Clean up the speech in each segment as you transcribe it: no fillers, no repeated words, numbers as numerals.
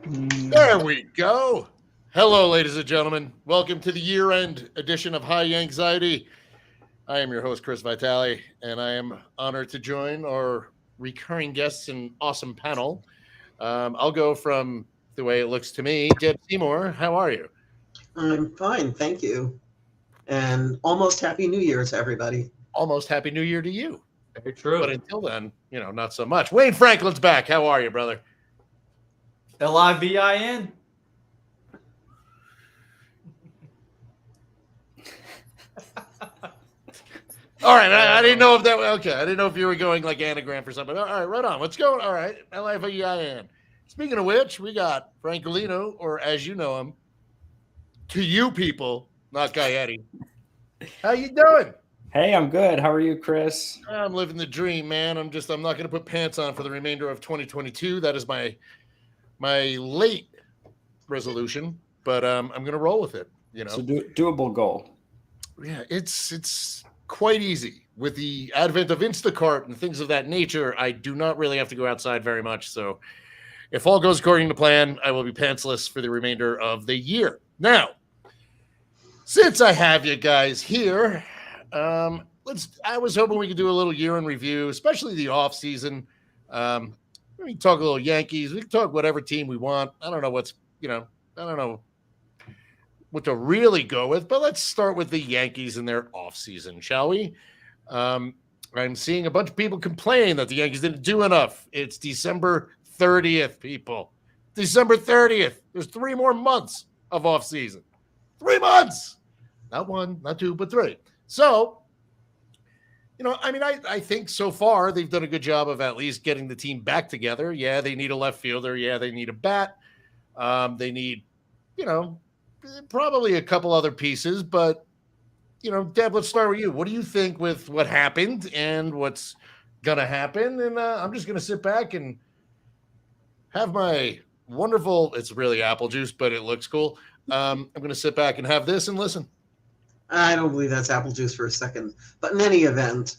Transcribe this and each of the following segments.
There we go. Hello, ladies and gentlemen. Welcome to the year-end edition of High Yanxiety. I am your host, Chris Vitale, and I am honored to join our recurring guests and awesome panel. I'll go from the way it looks to me. Deb Seymour, how are you? I'm fine, thank you. And almost Happy New Year to everybody. Almost Happy New Year to you. Very true. But until then, not so much. Wayne Franklin's back. How are you, brother? Livin. All right, I didn't know if that was okay. I didn't know if you were going like anagram for something. All right, right on. Let's go. All right, Livin. Speaking of which, we got Francolino, or as you know him, to you people, not Guyette. How you doing? Hey, I'm good. How are you, Chris? I'm living the dream, man. I'm not going to put pants on for the remainder of 2022. That is my late resolution, but I'm going to roll with it. So doable goal. Yeah, it's quite easy with the advent of Instacart and things of that nature. I do not really have to go outside very much, so if all goes according to plan, I will be pantsless for the remainder of the year. Now, since I have you guys here, I was hoping we could do a little year in review, especially the off season. We can talk a little Yankees. We can talk whatever team we want. I don't know I don't know what to really go with, but let's start with the Yankees and their off season, shall we? I'm seeing a bunch of people complain that the Yankees didn't do enough. It's December 30th, people. December 30th. There's 3 more months of off season. 3 months. Not 1, not 2, but 3. So, I think so far they've done a good job of at least getting the team back together. Yeah, they need a left fielder. Yeah, they need a bat. They need, probably a couple other pieces. But, Deb, let's start with you. What do you think with what happened and what's going to happen? And I'm just going to sit back and have my wonderful, it's really apple juice, but it looks cool. I'm going to sit back and have this and listen. I don't believe that's apple juice for a second. But in any event.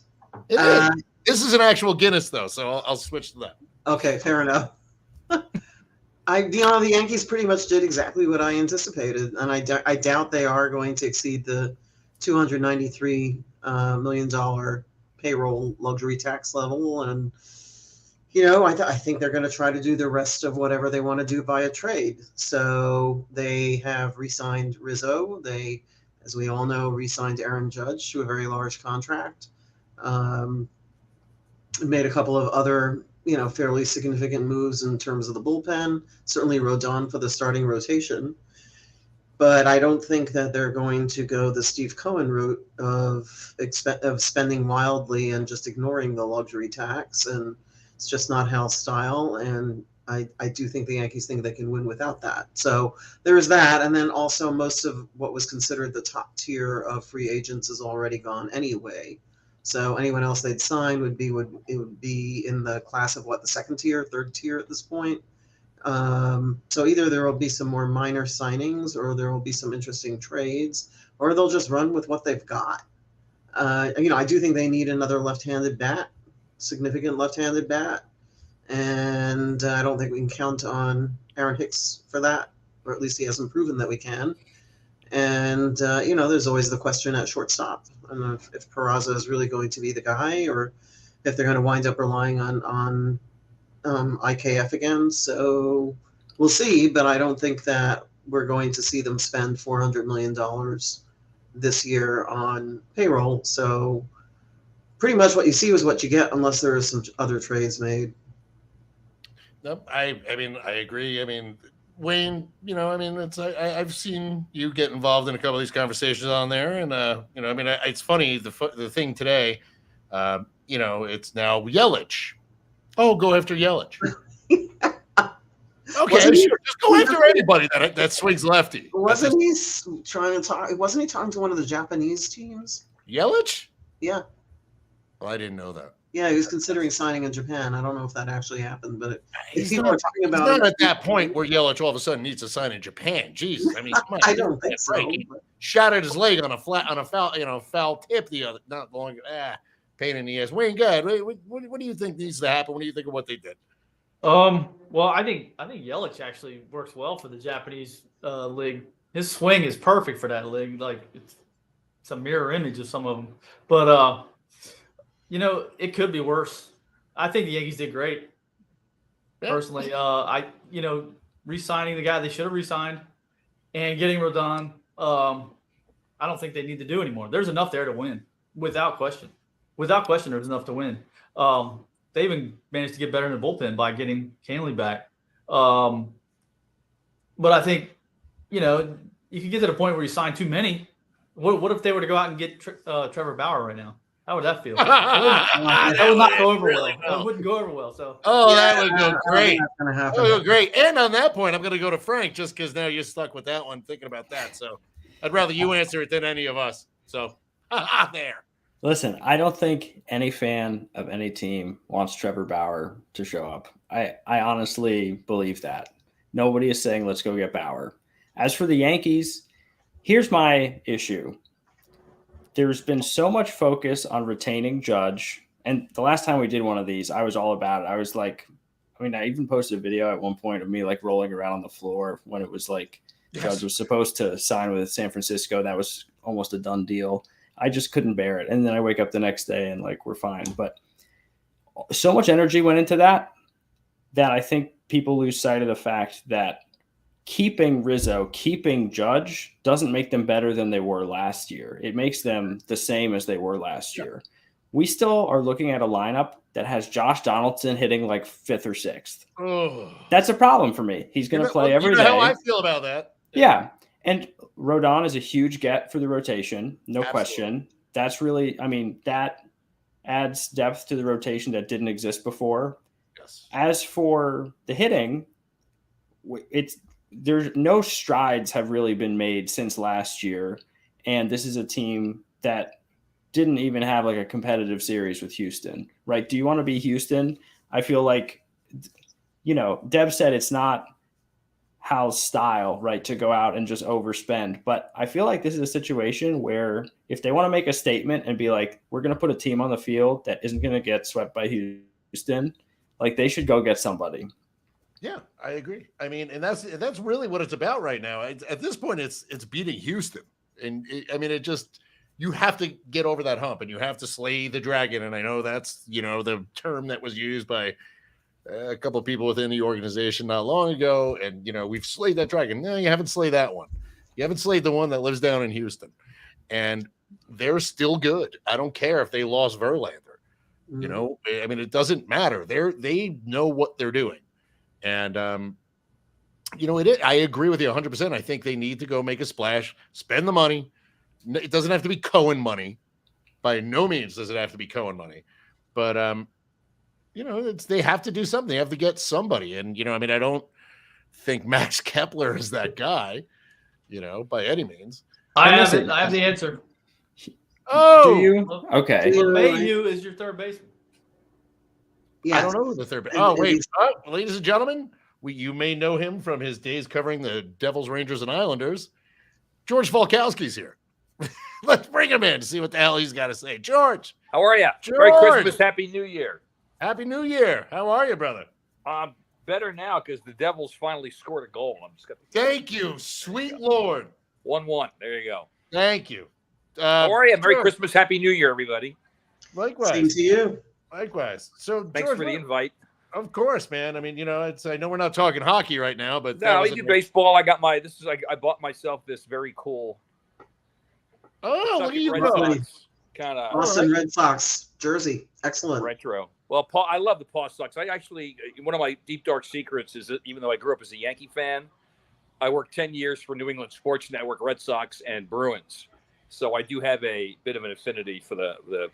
It is. This is an actual Guinness, though, so I'll switch to that. Okay, fair enough. The Yankees pretty much did exactly what I anticipated, and I doubt they are going to exceed the $293 million payroll luxury tax level. And, I think they're going to try to do the rest of whatever they want to do via trade. So they have re-signed Rizzo. They, as we all know, re-signed Aaron Judge to a very large contract. Made a couple of other, fairly significant moves in terms of the bullpen. Certainly Rodon for the starting rotation. But I don't think that they're going to go the Steve Cohen route of spending wildly and just ignoring the luxury tax. And it's just not Hal's style. And I do think the Yankees think they can win without that. So there's that. And then also most of what was considered the top tier of free agents is already gone anyway. So anyone else they'd sign would be in the class of the second tier, third tier at this point. So either there will be some more minor signings, or there will be some interesting trades, or they'll just run with what they've got. I do think they need another left-handed bat, significant left-handed bat. And I don't think we can count on Aaron Hicks for that, or at least he hasn't proven that we can. And, there's always the question at shortstop. I don't know if Peraza is really going to be the guy, or if they're going to wind up relying on IKF again. So we'll see, but I don't think that we're going to see them spend $400 million this year on payroll. So pretty much what you see is what you get, unless there are some other trades made. Nope. I agree. Wayne, I've seen you get involved in a couple of these conversations on there, and it's funny. The thing today, it's now Yelich. Oh, go after Yelich. Okay, sure. Just go after anybody that swings lefty. Wasn't he trying to one of the Japanese teams? Yelich? Yeah. Well, I didn't know that. Yeah, he was considering signing in Japan. I don't know if that actually happened, but he's not at that point where Yelich all of a sudden needs to sign in Japan. Jesus, come on. I don't think so. He shattered his leg on a foul tip the other not long. Pain in the ass. Wayne, go ahead. What do you think needs to happen? What do you think of what they did? Well, I think Yelich actually works well for the Japanese league. His swing is perfect for that league. Like it's a mirror image of some of them. But it could be worse. I think the Yankees did great. Yeah. Personally, re-signing the guy they should have re-signed and getting Rodon. I don't think they need to do anymore. There's enough there to win, without question. Without question, there's enough to win. They even managed to get better in the bullpen by getting Canley back. But I think, you could get to the point where you sign too many. What if they were to go out and get Trevor Bauer right now? How would that feel? That would not go over well. That wouldn't go over well. So. That would go great. That would go great. And on that point, I'm going to go to Frank just because now you're stuck with that one, thinking about that. So I'd rather you answer it than any of us. So there. Listen, I don't think any fan of any team wants Trevor Bauer to show up. I honestly believe that. Nobody is saying let's go get Bauer. As for the Yankees, here's my issue. There's been so much focus on retaining Judge. And the last time we did one of these, I was all about it. I was like, I even posted a video at one point of me like rolling around on the floor when it was like Judge was supposed to sign with San Francisco. That was almost a done deal. I just couldn't bear it. And then I wake up the next day and like, we're fine. But so much energy went into that I think people lose sight of the fact that keeping Rizzo, keeping Judge doesn't make them better than they were last year. It makes them the same as they were last year. We still are looking at a lineup that has Josh Donaldson hitting like 5th or 6th. Oh. That's a problem for me. He's going to play every day. How I feel about that. Yeah. And Rodon is a huge get for the rotation. No question. That's really, that adds depth to the rotation that didn't exist before. Yes. As for the hitting, there's no strides have really been made since last year. And this is a team that didn't even have like a competitive series with Houston, right? Do you want to be Houston? I feel like, Deb said it's not Hal's style, right, to go out and just overspend. But I feel like this is a situation where if they want to make a statement and be like, we're going to put a team on the field that isn't going to get swept by Houston, like they should go get somebody. Yeah, I agree. And that's really what it's about right now. At this point, it's beating Houston, and you have to get over that hump, and you have to slay the dragon. And I know that's the term that was used by a couple of people within the organization not long ago, and we've slayed that dragon. No, you haven't slayed that one. You haven't slayed the one that lives down in Houston, and they're still good. I don't care if they lost Verlander. It doesn't matter. They know what they're doing. And, I agree with you 100%. I think they need to go make a splash, spend the money. It doesn't have to be Cohen money. By no means does it have to be Cohen money. But, they have to do something. They have to get somebody. And, I don't think Max Kepler is that guy, by any means. I have the answer. Oh, do you? Okay. LeMahieu is your third baseman. Yes. I don't know who the third. Oh, wait, ladies and gentlemen, you may know him from his days covering the Devils, Rangers, and Islanders. George Volkowski's here. Let's bring him in to see what the hell he's got to say. George, how are you? George. Merry Christmas, Happy New Year. Happy New Year. How are you, brother? Better now because the Devils finally scored a goal. Thank you, sweet Lord. 1-1. There you go. Thank you. How are you? Merry Christmas, Happy New Year, everybody. Likewise. Same to you. Likewise. So, thanks George, for the invite. Of course, man. I know we're not talking hockey right now, but no, we do baseball. I got I bought myself this very cool. Oh, look at you, kind of Boston Red Sox jersey. Excellent. Retro. Well, Paul, I love the Paw Sox. I actually, one of my deep dark secrets is that even though I grew up as a Yankee fan, I worked 10 years for New England Sports Network, Red Sox, and Bruins. So I do have a bit of an affinity for the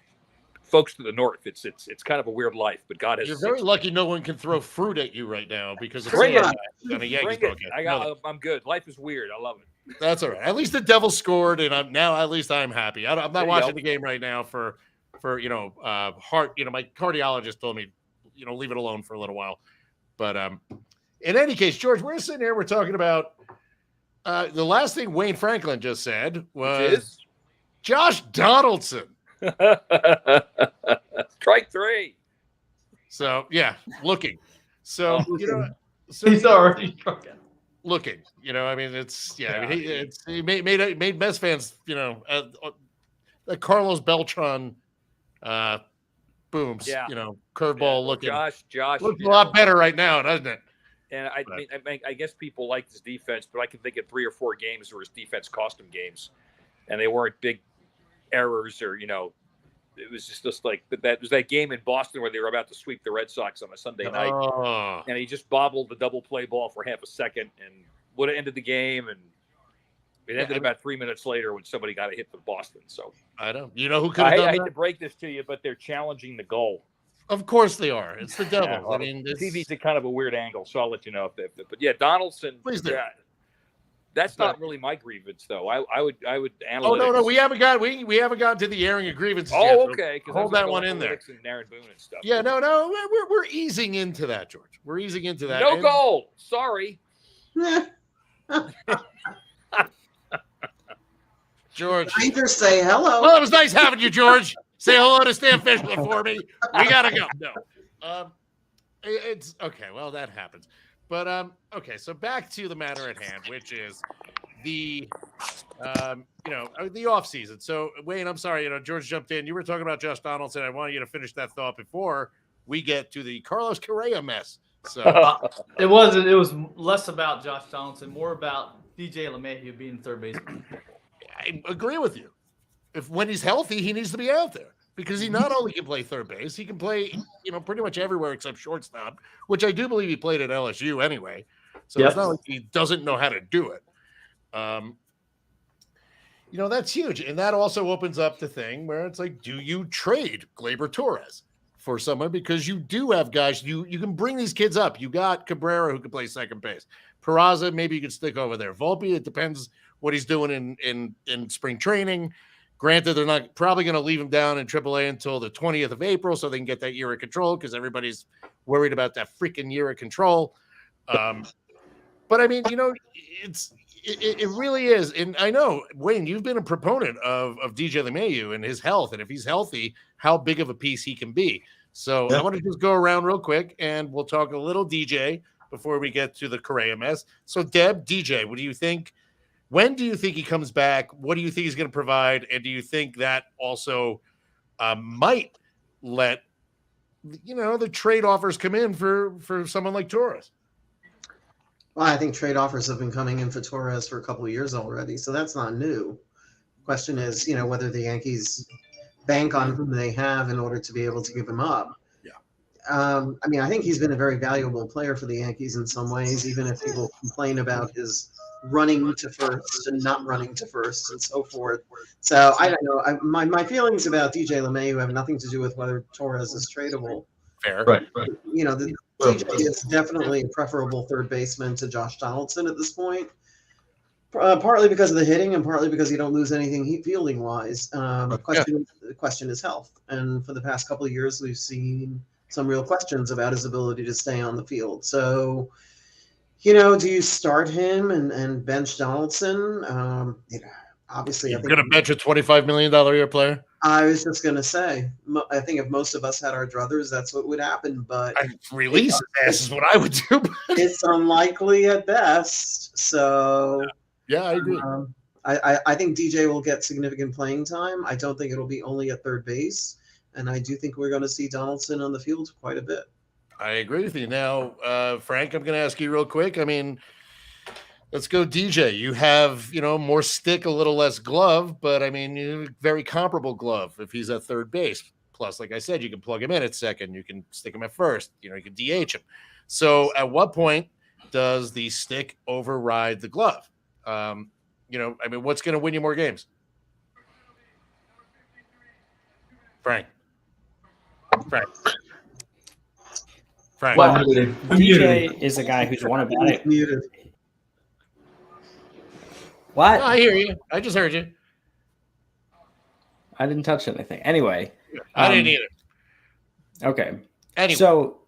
folks to the north. It's kind of a weird life, but God has. You're very lucky. No one can throw fruit at you right now because it's on a Yankees podcast. I'm good. Life is weird. I love it. That's all right. At least the Devils scored, and at least I'm happy. I'm not watching the game right now for heart. My cardiologist told me, leave it alone for a little while. But in any case, George, we're sitting here. We're talking about the last thing Wayne Franklin just said was Josh Donaldson. Strike 3. So yeah, looking. So He's already struck out. looking. I mean, it's I mean, he made Mets fans. That Carlos Beltran booms. Yeah. Curveball looking. Josh Looks a lot better right now, doesn't it? And I guess people like his defense, but I can think of 3 or 4 games where his defense cost him games, and they weren't big errors or it was just like that was that game in Boston where they were about to sweep the Red Sox on a Sunday night, and he just bobbled the double play ball for half a second and would have ended the game, and it ended about 3 minutes later when somebody got a hit for Boston. So I don't. You know who could have done I hate that? to break this to you, but they're challenging the goal. Of course they are. It's the Devils. Yeah, well, I mean, TV's a kind of a weird angle, so I'll let you know if but yeah, Donaldson. Please do. Yeah, that's not really my grievance, though. I would analytics. Oh no, we haven't gotten to the airing of grievances yet. Oh, okay. Hold that one in there. And Aaron Boone and stuff. Yeah, no, we're easing into that, George. We're easing into that. No goal. Sorry, George. Rangers say hello. Well, it was nice having you, George. Say hello to Stan Fischler for me. We gotta go. No, it's okay. Well, that happens. But okay. So back to the matter at hand, which is the the off season. So Wayne, I'm sorry. George jumped in. You were talking about Josh Donaldson. I wanted you to finish that thought before we get to the Carlos Correa mess. So It wasn't. It was less about Josh Donaldson, more about DJ LeMahieu being third baseman. I agree with you. When he's healthy, he needs to be out there because he not only can play third base, he can play, pretty much everywhere except shortstop, which I do believe he played at LSU anyway. So It's not like he doesn't know how to do it. That's huge. And that also opens up the thing where it's like, do you trade Gleyber Torres for someone? Because you do have guys, you can bring these kids up. You got Cabrera who can play second base. Peraza, maybe you could stick over there. Volpe, it depends what he's doing in spring training. Granted, they're not probably going to leave him down in AAA until the 20th of April so they can get that year of control because everybody's worried about that freaking year of control. But I mean, it really is. And I know, Wayne, you've been a proponent of DJ LeMahieu and his health. And if he's healthy, how big of a piece he can be. So I want to just go around real quick and we'll talk a little DJ before we get to the Correa mess. So Deb, DJ, what do you think? When do you think he comes back? What do you think he's going to provide? And do you think that also might let, the trade offers come in for someone like Torres? Well, I think trade offers have been coming in for Torres for a couple of years already, so that's not new. Question is, whether the Yankees bank on whom they have in order to be able to give him up. Yeah. I mean, I think he's been a very valuable player for the Yankees in some ways, even if people complain about his running to first and not running to first and so forth. So I don't know. My feelings about DJ LeMahieu have nothing to do with whether Torres is tradable. Fair. Right. DJ is definitely a preferable third baseman to Josh Donaldson at this point, partly because of the hitting and partly because you don't lose anything fielding wise. The question is health. And for the past couple of years, we've seen some real questions about his ability to stay on the field. So, do you start him and bench Donaldson? Obviously, you're going to bench a $25 million a year player. I was just going to say, I think if most of us had our druthers, that's what would happen. But release his ass is what I would do. It's unlikely at best. So yeah, I agree. I think DJ will get significant playing time. I don't think it'll be only at third base, and I do think we're going to see Donaldson on the field quite a bit. I agree with you. Now, Frank, I'm going to ask you real quick. I mean, let's go DJ. You have, more stick, a little less glove, but I mean, very comparable glove if he's at third base. Plus, like I said, you can plug him in at second. You can stick him at first. You can DH him. So at what point does the stick override the glove? I mean, what's going to win you more games? Frank. Well, DJ is a guy who's won a batting. What? No, I hear you. I just heard you. I didn't touch anything. Anyway. I didn't either. Okay. Anyway. So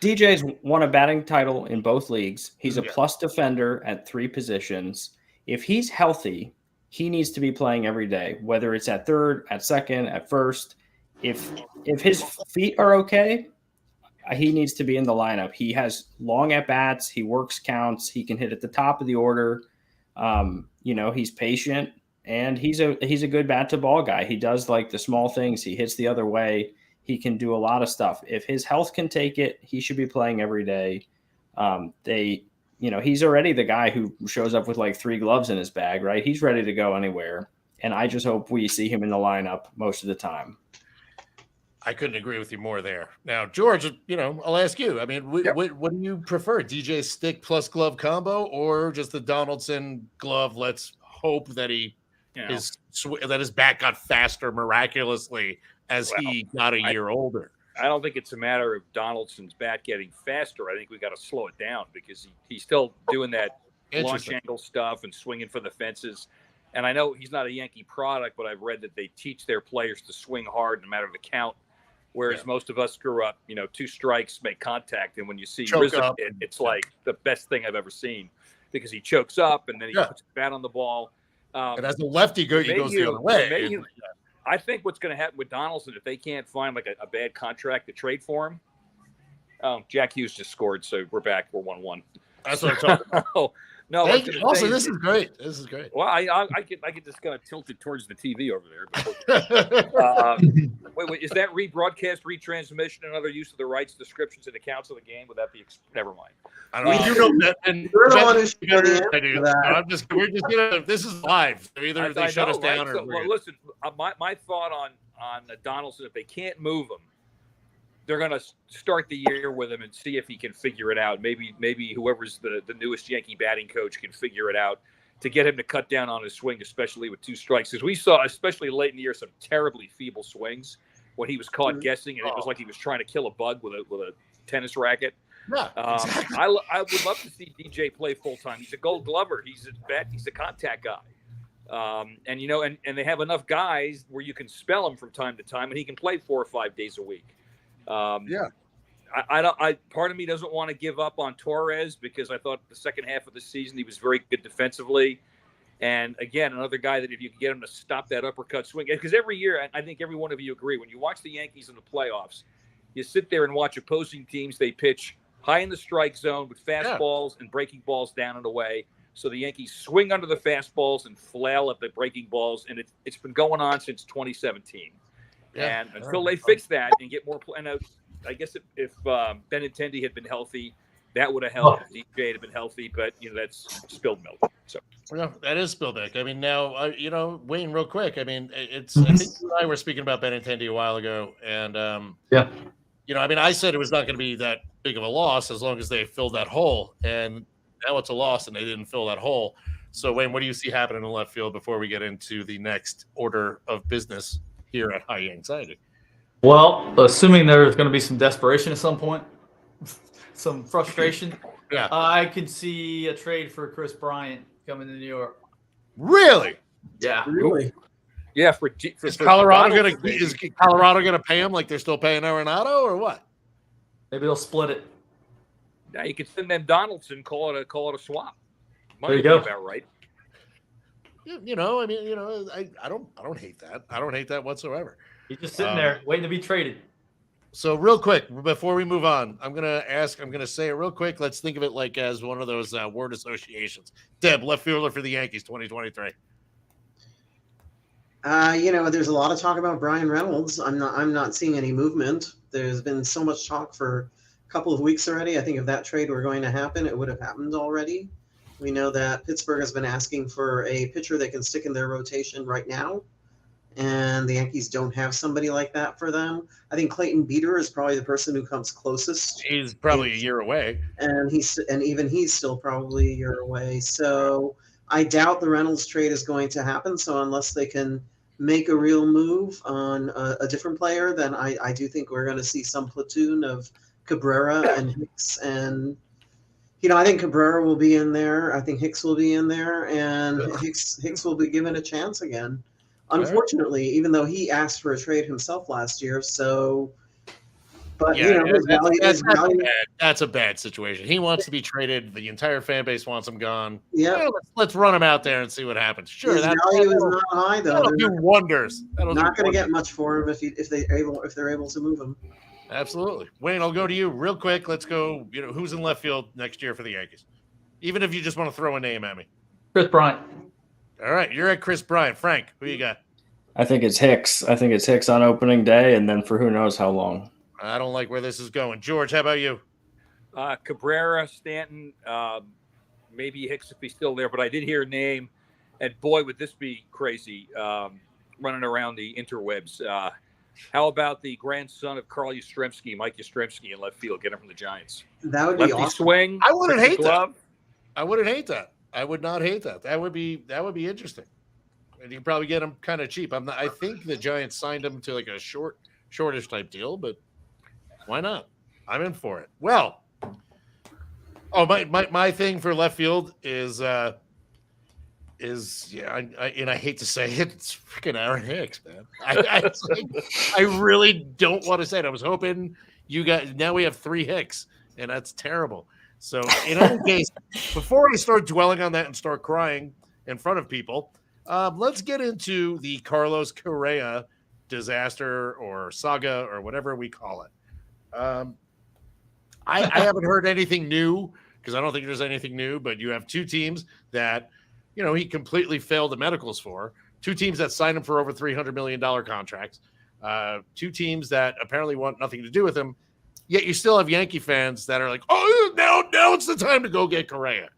DJ's won a batting title in both leagues. He's a plus defender at 3 positions. If he's healthy, he needs to be playing every day, whether it's at third, at second, at first. If his feet are okay, he needs to be in the lineup. He has long at bats. He works counts. He can hit at the top of the order. He's patient, and he's a good bat to ball guy. He does like the small things. He hits the other way. He can do a lot of stuff. If his health can take it, he should be playing every day. He's already the guy who shows up with like 3 gloves in his bag, right? He's ready to go anywhere. And I just hope we see him in the lineup most of the time. I couldn't agree with you more there. Now, George, I'll ask you. I mean, what do you prefer? DJ stick plus glove combo, or just the Donaldson glove? Let's hope that that his bat got faster miraculously as he got a year older. I don't think it's a matter of Donaldson's bat getting faster. I think we got to slow it down because he's still doing that launch angle stuff and swinging for the fences. And I know he's not a Yankee product, but I've read that they teach their players to swing hard no matter the count. Whereas most of us grew up, 2 strikes, make contact. And when you see Rizzo, it's like the best thing I've ever seen because he chokes up and then he puts his bat on the ball. And as a lefty, he goes the other way. I think what's going to happen with Donaldson, if they can't find like a bad contract to trade for him. Jack Hughes just scored, so we're back. We're 1-1. That's what I'm talking about. No. Also, this is great. This is great. Well, I get just kind of tilted towards the TV over there. Wait, is that rebroadcast, retransmission, and other use of the rights, descriptions, and accounts of the game? Would that be? Never mind. I don't know. You know that, and you're the one who should get the answer to that. We're just gonna. This is live. So either they shut us down, right? or listen. My thought on Donaldson, if they can't move him, they're going to start the year with him and see if he can figure it out. Maybe whoever's the newest Yankee batting coach can figure it out to get him to cut down on his swing, especially with 2 strikes. Because we saw, especially late in the year, some terribly feeble swings when he was caught guessing, and it was like he was trying to kill a bug with a tennis racket. Yeah, exactly. I would love to see DJ play full time. He's a Gold Glover. He's a contact guy. And they have enough guys where you can spell him from time to time, and he can play 4 or 5 days a week. Part of me doesn't want to give up on Torres because I thought the second half of the season he was very good defensively, and again another guy that if you can get him to stop that uppercut swing, because every year I think every one of you agree when you watch the Yankees in the playoffs, you sit there and watch opposing teams. They pitch high in the strike zone with fastballs and breaking balls down and away. So the Yankees swing under the fastballs and flail at the breaking balls, and it's been going on since 2017. And until they fix that and get more play, and I guess if Benintendi had been healthy, that would have helped. If DJ had been healthy, but that's spilled milk. So that is spilled milk. I mean, now Wayne, real quick. I mean, I think you and I were speaking about Benintendi a while ago, and I said it was not going to be that big of a loss as long as they filled that hole, and now it's a loss and they didn't fill that hole. So Wayne, what do you see happening in left field before we get into the next order of business here at High Yanxiety? Well, assuming there's going to be some desperation at some point, some frustration, I could see a trade for Chris Bryant coming to New York. Really? Yeah. Really? Yeah. Is Colorado going to pay him like they're still paying Arenado, or what? Maybe they'll split it. Now you could send them Donaldson, call it a swap. There you go. About right. I don't hate that. I don't hate that whatsoever. He's just sitting there waiting to be traded. So real quick, before we move on, I'm going to say it real quick. Let's think of it like as one of those word associations. Deb, left fielder for the Yankees, 2023. There's a lot of talk about Brian Reynolds. I'm not seeing any movement. There's been so much talk for a couple of weeks already. I think if that trade were going to happen, it would have happened already. We know that Pittsburgh has been asking for a pitcher that can stick in their rotation right now, and the Yankees don't have somebody like that for them. I think Clayton Beeter is probably the person who comes closest. He's probably a year away, and even he's still probably a year away. So I doubt the Reynolds trade is going to happen. So unless they can make a real move on a different player, then I do think we're going to see some platoon of Cabrera and Hicks, and I think Cabrera will be in there. I think Hicks will be in there, and Hicks will be given a chance again. Unfortunately, even though he asked for a trade himself last year, so. But that's a bad situation. He wants to be traded. The entire fan base wants him gone. Yeah, let's run him out there and see what happens. Sure, his value is not high though. That'll do wonders. Not going to get much for him if they're able to move him. Absolutely. Wayne, I'll go to you real quick. Let's go. Who's in left field next year for the Yankees? Even if you just want to throw a name at me. Chris Bryant. All right. You're at Chris Bryant. Frank, who you got? I think it's Hicks. I think it's Hicks on opening day, and then for who knows how long. I don't like where this is going. George, how about you? Cabrera, Stanton, maybe Hicks if he's still there, but I did hear a name, and boy, would this be crazy running around the interwebs. How about the grandson of Carl Yastrzemski, Mike Yastrzemski in left field, get him from the Giants? That would be Lefty awesome. swing. I wouldn't pitch the hate that. glove. I wouldn't hate that. I would not hate that. That would be interesting. And you can probably get him kind of cheap. I think the Giants signed him to like a shortish type deal, but why not? I'm in for it. Well, my thing for left field is and I hate to say it, it's freaking Aaron Hicks, man. I really don't want to say it. I was hoping you guys. Now we have 3 Hicks, and that's terrible. So in any case, before I start dwelling on that and start crying in front of people, let's get into the Carlos Correa disaster or saga or whatever we call it. I haven't heard anything new because I don't think there's anything new, but you have 2 teams that, he completely failed the medicals for, 2 teams that signed him for over $300 million contracts, 2 teams that apparently want nothing to do with him. Yet you still have Yankee fans that are like, oh, now it's the time to go get Correa.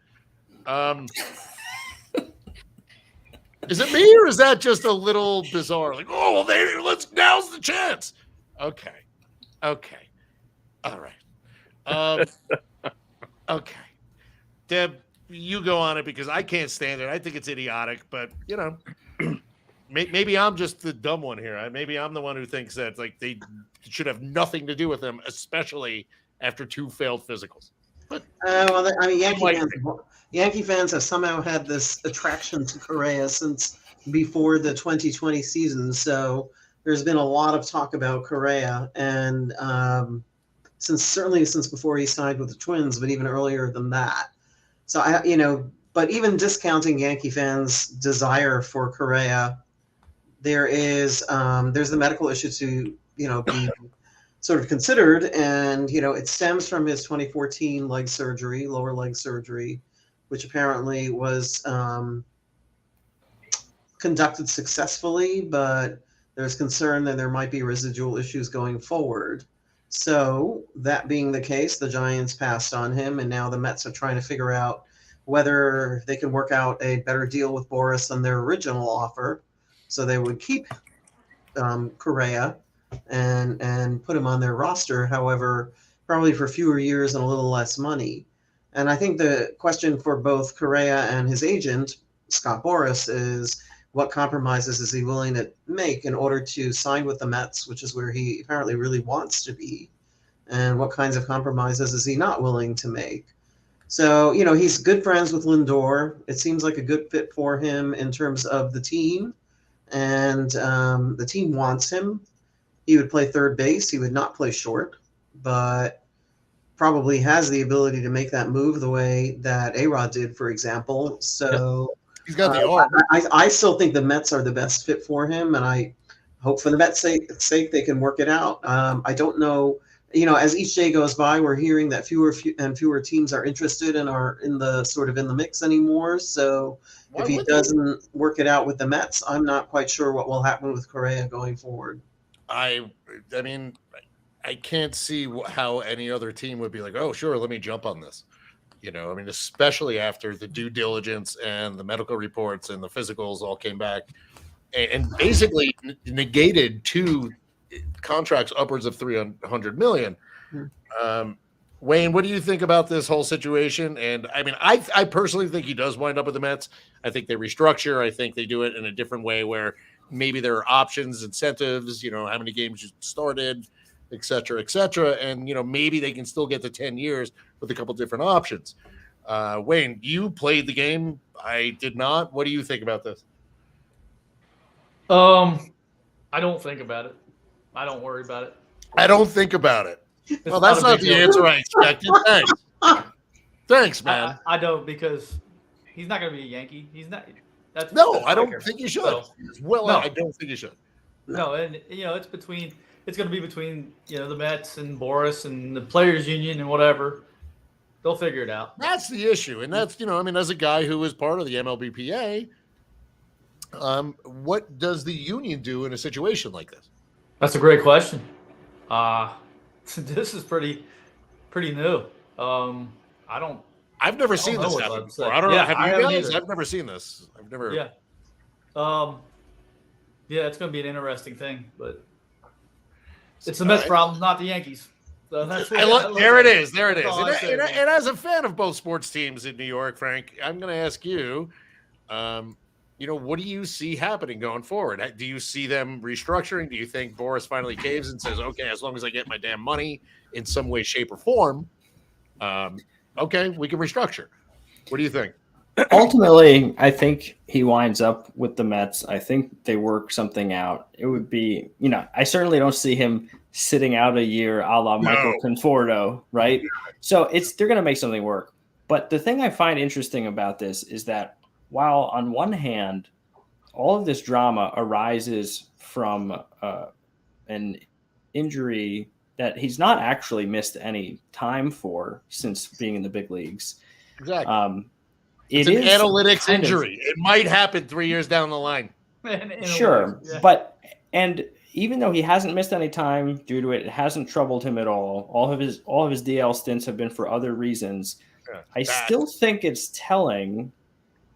Is it me or is that just a little bizarre? Like, oh, well, now's the chance. Okay. All right. Okay. Deb, you go on it because I can't stand it. I think it's idiotic, but maybe I'm just the dumb one here. Maybe I'm the one who thinks that like they should have nothing to do with him, especially after 2 failed physicals. But Yankee fans have somehow had this attraction to Correa since before the 2020 season. So there's been a lot of talk about Correa, and since before he signed with the Twins, but even earlier than that. So but even discounting Yankee fans' desire for Correa, there's the medical issue to be sort of considered, and it stems from his 2014 lower leg surgery, which apparently was conducted successfully, but there's concern that there might be residual issues going forward. So that being the case, the Giants passed on him, and now the Mets are trying to figure out whether they can work out a better deal with Boris than their original offer, so they would keep Correa and put him on their roster. However, probably for fewer years and a little less money. And I think the question for both Correa and his agent, Scott Boras, is what compromises is he willing to make in order to sign with the Mets, which is where he apparently really wants to be, and what kinds of compromises is he not willing to make. So, he's good friends with Lindor. It seems like a good fit for him in terms of the team, and the team wants him. He would play third base. He would not play short, but probably has the ability to make that move the way that A-Rod did, for example. So he's got the arm. I still think the Mets are the best fit for him, and I hope for the Mets' sake they can work it out. I don't know. As each day goes by, we're hearing that fewer and fewer teams are interested and are in the mix anymore. So if he doesn't work it out with the Mets, I'm not quite sure what will happen with Correa going forward. I mean, I can't see how any other team would be like, oh, sure, let me jump on this. Especially after the due diligence and the medical reports and the physicals all came back and basically negated 2 contracts upwards of $300 million. Wayne, what do you think about this whole situation? And I personally think he does wind up with the Mets. I think they restructure. I think they do it in a different way where maybe there are options, incentives, how many games you started, et cetera, and maybe they can still get to 10 years with a couple different options. Wayne, you played the game. I did not. What do you think about this? I don't think about it. I don't worry about it. I don't think about it. Well, that's not the answer I expected. Thanks. Thanks, man. I don't, because he's not going to be a Yankee. He's not. I don't think you should. So, I don't think you should. No, and it's between it's going to be between the Mets and Boris and the players union and whatever. They'll figure it out. That's the issue, and that's as a guy who is part of the MLBPA, what does the union do in a situation like this? That's a great question. This is pretty new. I've never seen this happen before. I don't know. Have you guys? I've never seen this. I've never. Yeah. It's going to be an interesting thing, but it's the Mets' problem, not the Yankees. So that's there it is. There it is. And as a fan of both sports teams in New York, Frank, I'm going to ask you, what do you see happening going forward? Do you see them restructuring? Do you think Boris finally caves and says, okay, as long as I get my damn money in some way, shape, or form, okay, we can restructure? What do you think? Ultimately, I think he winds up with the Mets. I think they work something out. It would be, I certainly don't see him sitting out a year a la Michael Conforto, right? So they're going to make something work. But the thing I find interesting about this is that while on one hand, all of this drama arises from an injury that he's not actually missed any time for since being in the big leagues. Exactly. It's an analytics injury. It might happen 3 years down the line. Sure. Yeah. But even though he hasn't missed any time due to it, it hasn't troubled him at all. All of his DL stints have been for other reasons. Yeah, I still think it's telling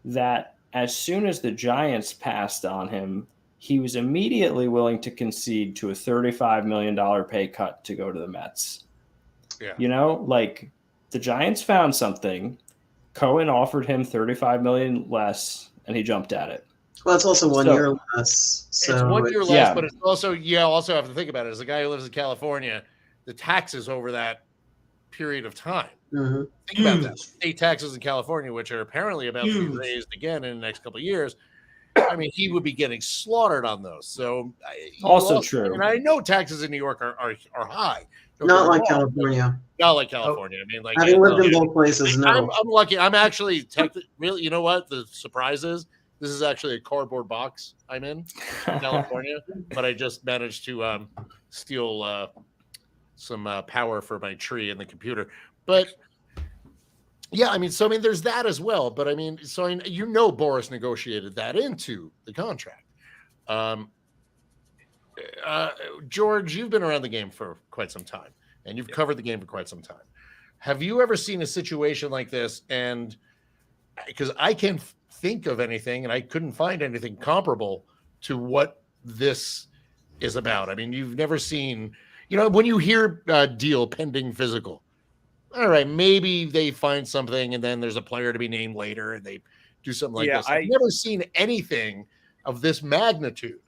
that as soon as the Giants passed on him, he was immediately willing to concede to a $35 million pay cut to go to the Mets. Yeah. The Giants found something. Cohen offered him $35 million less, and he jumped at it. Well, it's also 1 year less. So it's 1 year less, but it's also also have to think about it. As a guy who lives in California, the taxes over that period of time. Mm-hmm. Think about that. State taxes in California, which are apparently about to be raised again in the next couple of years. I mean, he would be getting slaughtered on those. So also true. And I know taxes in New York are high. Not like California. Not like California. I mean, having lived in both places, no. I'm lucky. I'm actually really. You know what? The surprise is this is actually a cardboard box I'm in California, but I just managed to steal some power for my tree in the computer. But yeah, there's that as well. But Boris negotiated that into the contract. George, you've been around the game for quite some time, and you've covered the game for quite some time. Have you ever seen a situation like this? And because I can't think of anything, and I couldn't find anything comparable to what this is about. I mean, you've never seen, when you hear deal pending physical, all right, maybe they find something, and then there's a player to be named later, and they do something like this. I've never seen anything of this magnitude.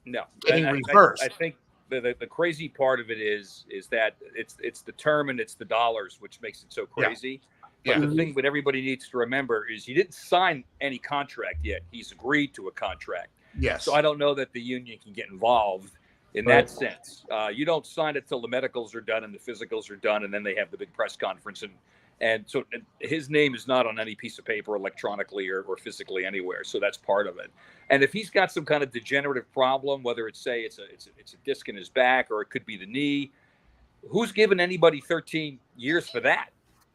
No, getting reversed. I think the crazy part of it is that it's the term and it's the dollars, which makes it so crazy. Yeah. But the thing that everybody needs to remember is he didn't sign any contract yet. He's agreed to a contract. Yes. So I don't know that the union can get involved in that sense. You don't sign it till the medicals are done and the physicals are done, and then they have the big press conference. And so his name is not on any piece of paper electronically or physically anywhere. So that's part of it. And if he's got some kind of degenerative problem, whether it's it's a disc in his back or it could be the knee, who's giving anybody 13 years for that?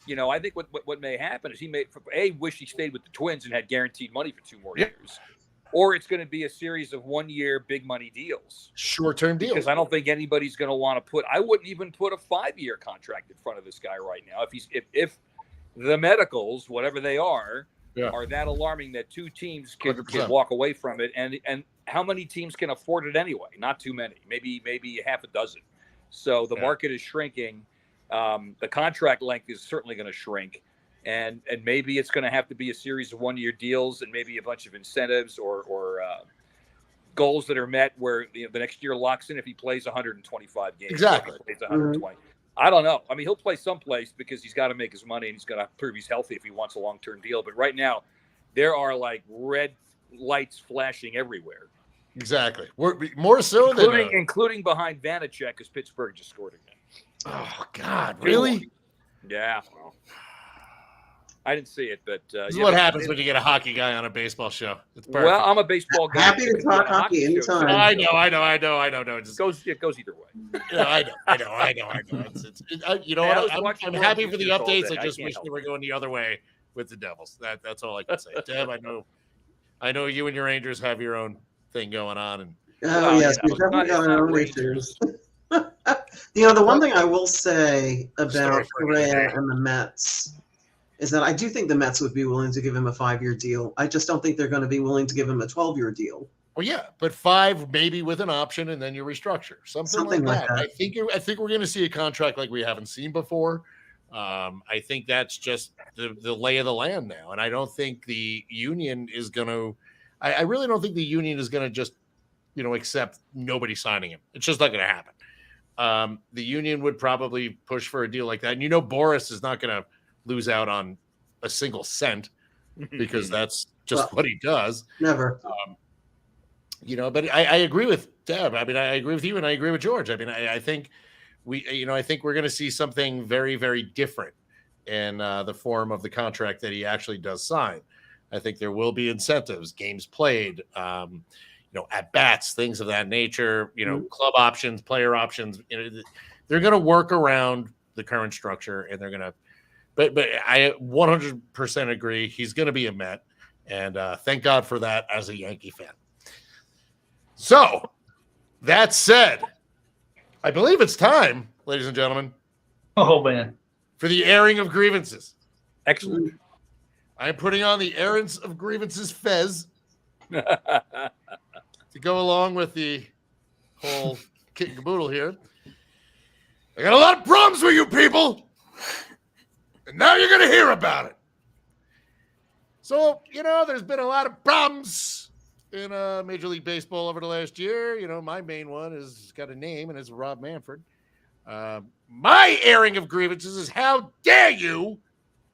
I think what may happen is he may wish he stayed with the Twins and had guaranteed money for 2 more years. Or it's going to be a series of 1 year big money deals. Short-term deals. Because I don't think anybody's going to want to I wouldn't even put a 5-year contract in front of this guy right now. If the medicals, whatever they are that alarming that 2 teams can walk away from it. And how many teams can afford it anyway? Not too many, maybe half a dozen. So the market is shrinking. The contract length is certainly going to shrink. And maybe it's going to have to be a series of 1 year deals and maybe a bunch of incentives or goals that are met where the next year locks in if he plays 125 games. Exactly. If he plays 120. I don't know. I mean, he'll play someplace because he's got to make his money and he's got to prove he's healthy if he wants a long-term deal. But right now, there are like red lights flashing everywhere. Exactly. We're more so including behind Vanacek because Pittsburgh just scored again. Oh God, really? Yeah. Well, I didn't see it, but This is yeah, what but- happens when you get a hockey guy on a baseball show. It's perfect. Well, I'm a baseball guy. Happy to too, talk but yeah, hockey shows- anytime. I know. No, It goes either way. I know. You know Hey, I what? was I'm watching happy World for the Juniors all updates. day. I I just can't wish help they were going the other way with the Devils. That's all I can say. Deb, I know you and your Rangers have your own thing going on, and Oh, yes, you we've know, definitely it's got not our own Rangers. issues. The one thing I will say Story about for another Correa day. and the Mets is that I do think the Mets would be willing to give him a 5-year deal. I just don't think they're going to be willing to give him a 12-year deal. well, yeah, but 5 maybe with an option, and then you restructure something like that. I think we're going to see a contract like we haven't seen before. I think that's just the lay of the land now, and I don't think the union is going to. I really don't think the union is going to just accept nobody signing him. It's just not going to happen. The union would probably push for a deal like that, and Boris is not going to lose out on a single cent because that's just what he does. Never. But I agree with Deb. I mean, I agree with you, and I agree with George. I mean, I think I think we're going to see something very, very different in the form of the contract that he actually does sign. I think there will be incentives, games played, at bats, things of that nature. Club options, player options. They're going to work around the current structure, and they're going to. But I 100% agree. He's going to be a Met, and thank God for that as a Yankee fan. So, that said, I believe it's time, ladies and gentlemen, Oh man. for the airing of grievances. Excellent. I'm putting on the errands of grievances fez to go along with the whole kit and caboodle here. I got a lot of problems with you people, and now you're going to hear about it. So, there's been a lot of problems in Major League Baseball over the last year. My main one has got a name, and it's Rob Manfred. My airing of grievances is how dare you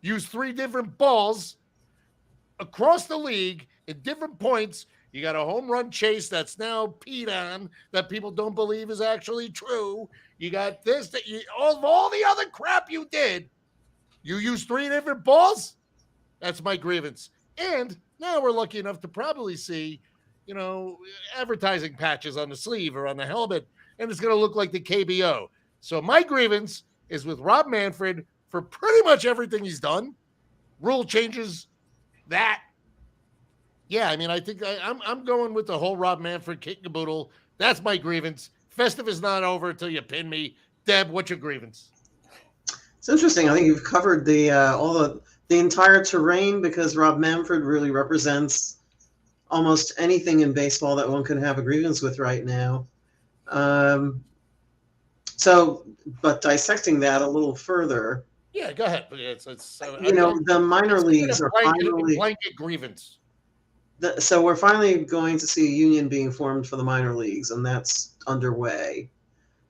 use 3 different balls across the league at different points. You got a home run chase that's now peed on that people don't believe is actually true. You got this, all the other crap you did. You used 3 different balls. That's my grievance. And now we're lucky enough to probably see, advertising patches on the sleeve or on the helmet, and it's going to look like the KBO. So my grievance is with Rob Manfred for pretty much everything he's done. Rule changes, that. Yeah, I mean, I think I'm going with the whole Rob Manfred kit and caboodle. That's my grievance. Festive is not over until you pin me. Deb, what's your grievance? It's interesting. I think you've covered the entire terrain because Rob Manfred really represents almost anything in baseball that one could have a grievance with right now. But dissecting that a little further. Yeah, go ahead. The minor leagues are finally blanket grievance. So we're finally going to see a union being formed for the minor leagues, and that's underway.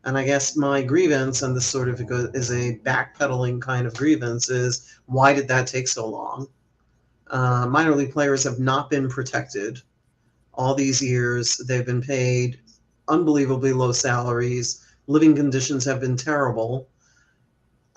And I guess my grievance, and this sort of is a backpedaling kind of grievance, is why did that take so long? Minor league players have not been protected all these years. They've been paid unbelievably low salaries. Living conditions have been terrible.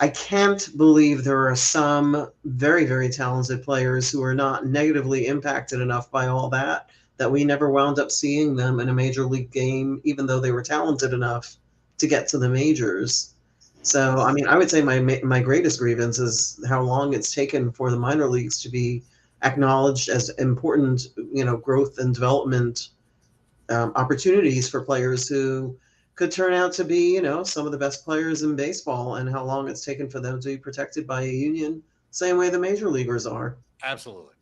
I can't believe there are some very, very talented players who are not negatively impacted enough by all that we never wound up seeing them in a major league game, even though they were talented enough to get to the majors. So, I mean, I would say my greatest grievance is how long it's taken for the minor leagues to be acknowledged as important, growth and development opportunities for players who could turn out to be, some of the best players in baseball, and how long it's taken for them to be protected by a union, same way the major leaguers are. Absolutely.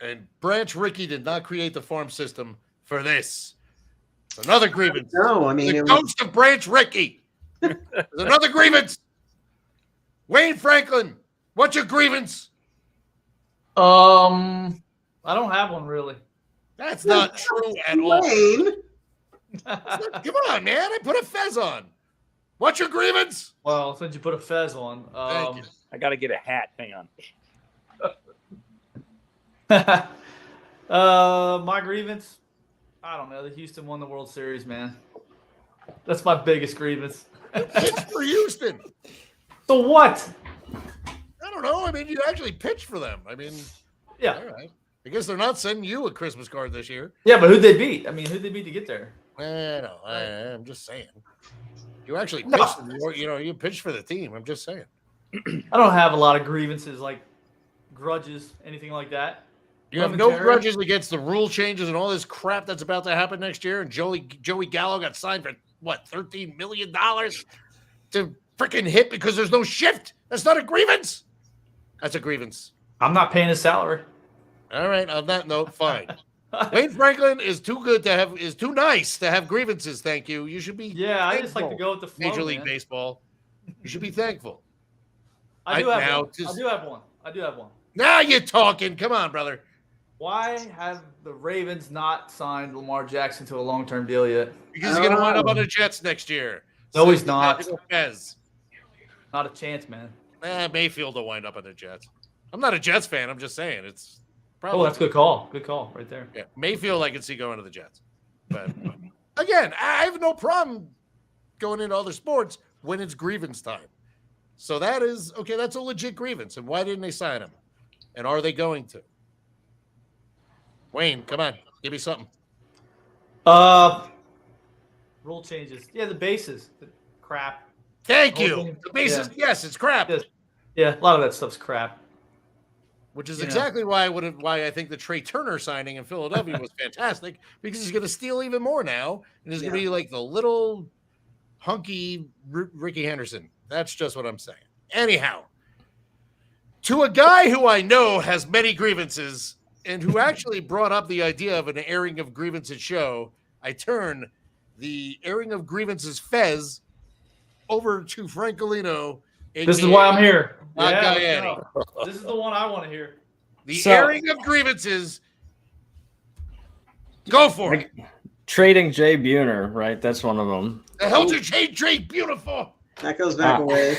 And Branch Rickey did not create the farm system for this. It's another grievance. No, I mean, the ghost of Branch Rickey. There's another grievance. Wayne Franklin, what's your grievance? I don't have one really. That's not true at all. Wayne. Come on, man. I put a fez on. What's your grievance? Well, since you put a fez on, Thank you. I got to get a hat. Hang on. my grievance, I don't know. The Houston won the World Series, man. That's my biggest grievance. It's for Houston. So what? I don't know. I mean, you actually pitched for them. I mean, Yeah. all right. I guess they're not sending you a Christmas card this year. Yeah, but who'd they beat? I mean, who'd they beat to get there? I'm just saying. You actually No. pitched. You pitched for the team. I'm just saying. I don't have a lot of grievances like grudges, anything like that. You have no grudges against the rule changes and all this crap that's about to happen next year. And Joey Gallo got signed for what, $13 million to freaking hit because there's no shift. That's not a grievance. That's a grievance. I'm not paying his salary. All right. On that note, fine. Wayne Franklin is too nice to have grievances. Thank you. You should be. Yeah, I just like to go with the flow. Major League Baseball. You should be thankful. I do have one. Now you're talking. Come on, brother. Why have the Ravens not signed Lamar Jackson to a long-term deal yet? Because he's going to wind up on the Jets next year. No, he's not. Not a chance, man. Mayfield will wind up on the Jets. I'm not a Jets fan. I'm just saying it's probably. Oh, that's a good call. Good call right there. Yeah, Mayfield I can see going to the Jets. But again, I have no problem going into other sports when it's grievance time. So that is okay. That's a legit grievance. And why didn't they sign him? And are they going to? Wayne, come on, give me something. Rule changes. Yeah, the bases. The crap. Thank you. The bases. Yeah. Yes, it's crap. Yeah, a lot of that stuff's crap. Which is exactly why I think the Trey Turner signing in Philadelphia was fantastic, because he's going to steal even more now, and he's going to be like the little hunky Ricky Henderson. That's just what I'm saying. Anyhow, to a guy who I know has many grievances and who actually brought up the idea of an airing of grievances show, I turn the airing of grievances fez over to Francolino. This is why I'm here. This is the one I want to hear. The airing of grievances. Go for it. Trading Jay Buhner, right? That's one of them. The hell did Jay beautiful? That goes back away.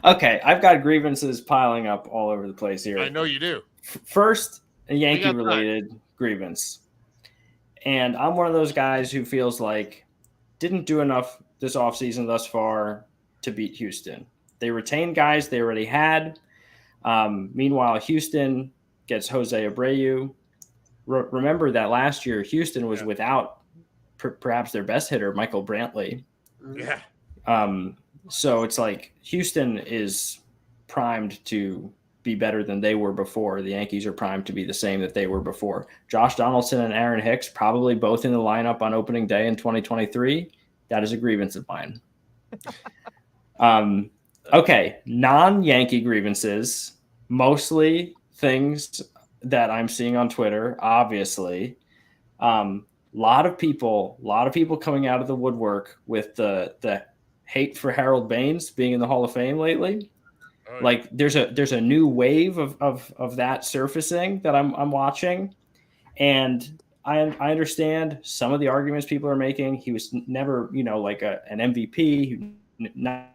Okay, I've got grievances piling up all over the place here. I know you do. First, a Yankee-related grievance. And I'm one of those guys who feels like didn't do enough this offseason thus far to beat Houston. They retained guys they already had. Meanwhile, Houston gets Jose Abreu. Remember that last year, Houston was without perhaps their best hitter, Michael Brantley. Yeah. So it's like Houston is primed to be better than they were before. The Yankees are primed to be the same that they were before. Josh Donaldson and Aaron Hicks probably both in the lineup on opening day in 2023. That is a grievance of mine. Okay, non-Yankee grievances, mostly things that I'm seeing on Twitter, obviously. Lot of people coming out of the woodwork with the hate for Harold Baines being in the Hall of Fame lately. Like there's a new wave of that surfacing that I'm watching, and I understand some of the arguments people are making. He was never, like an MVP, not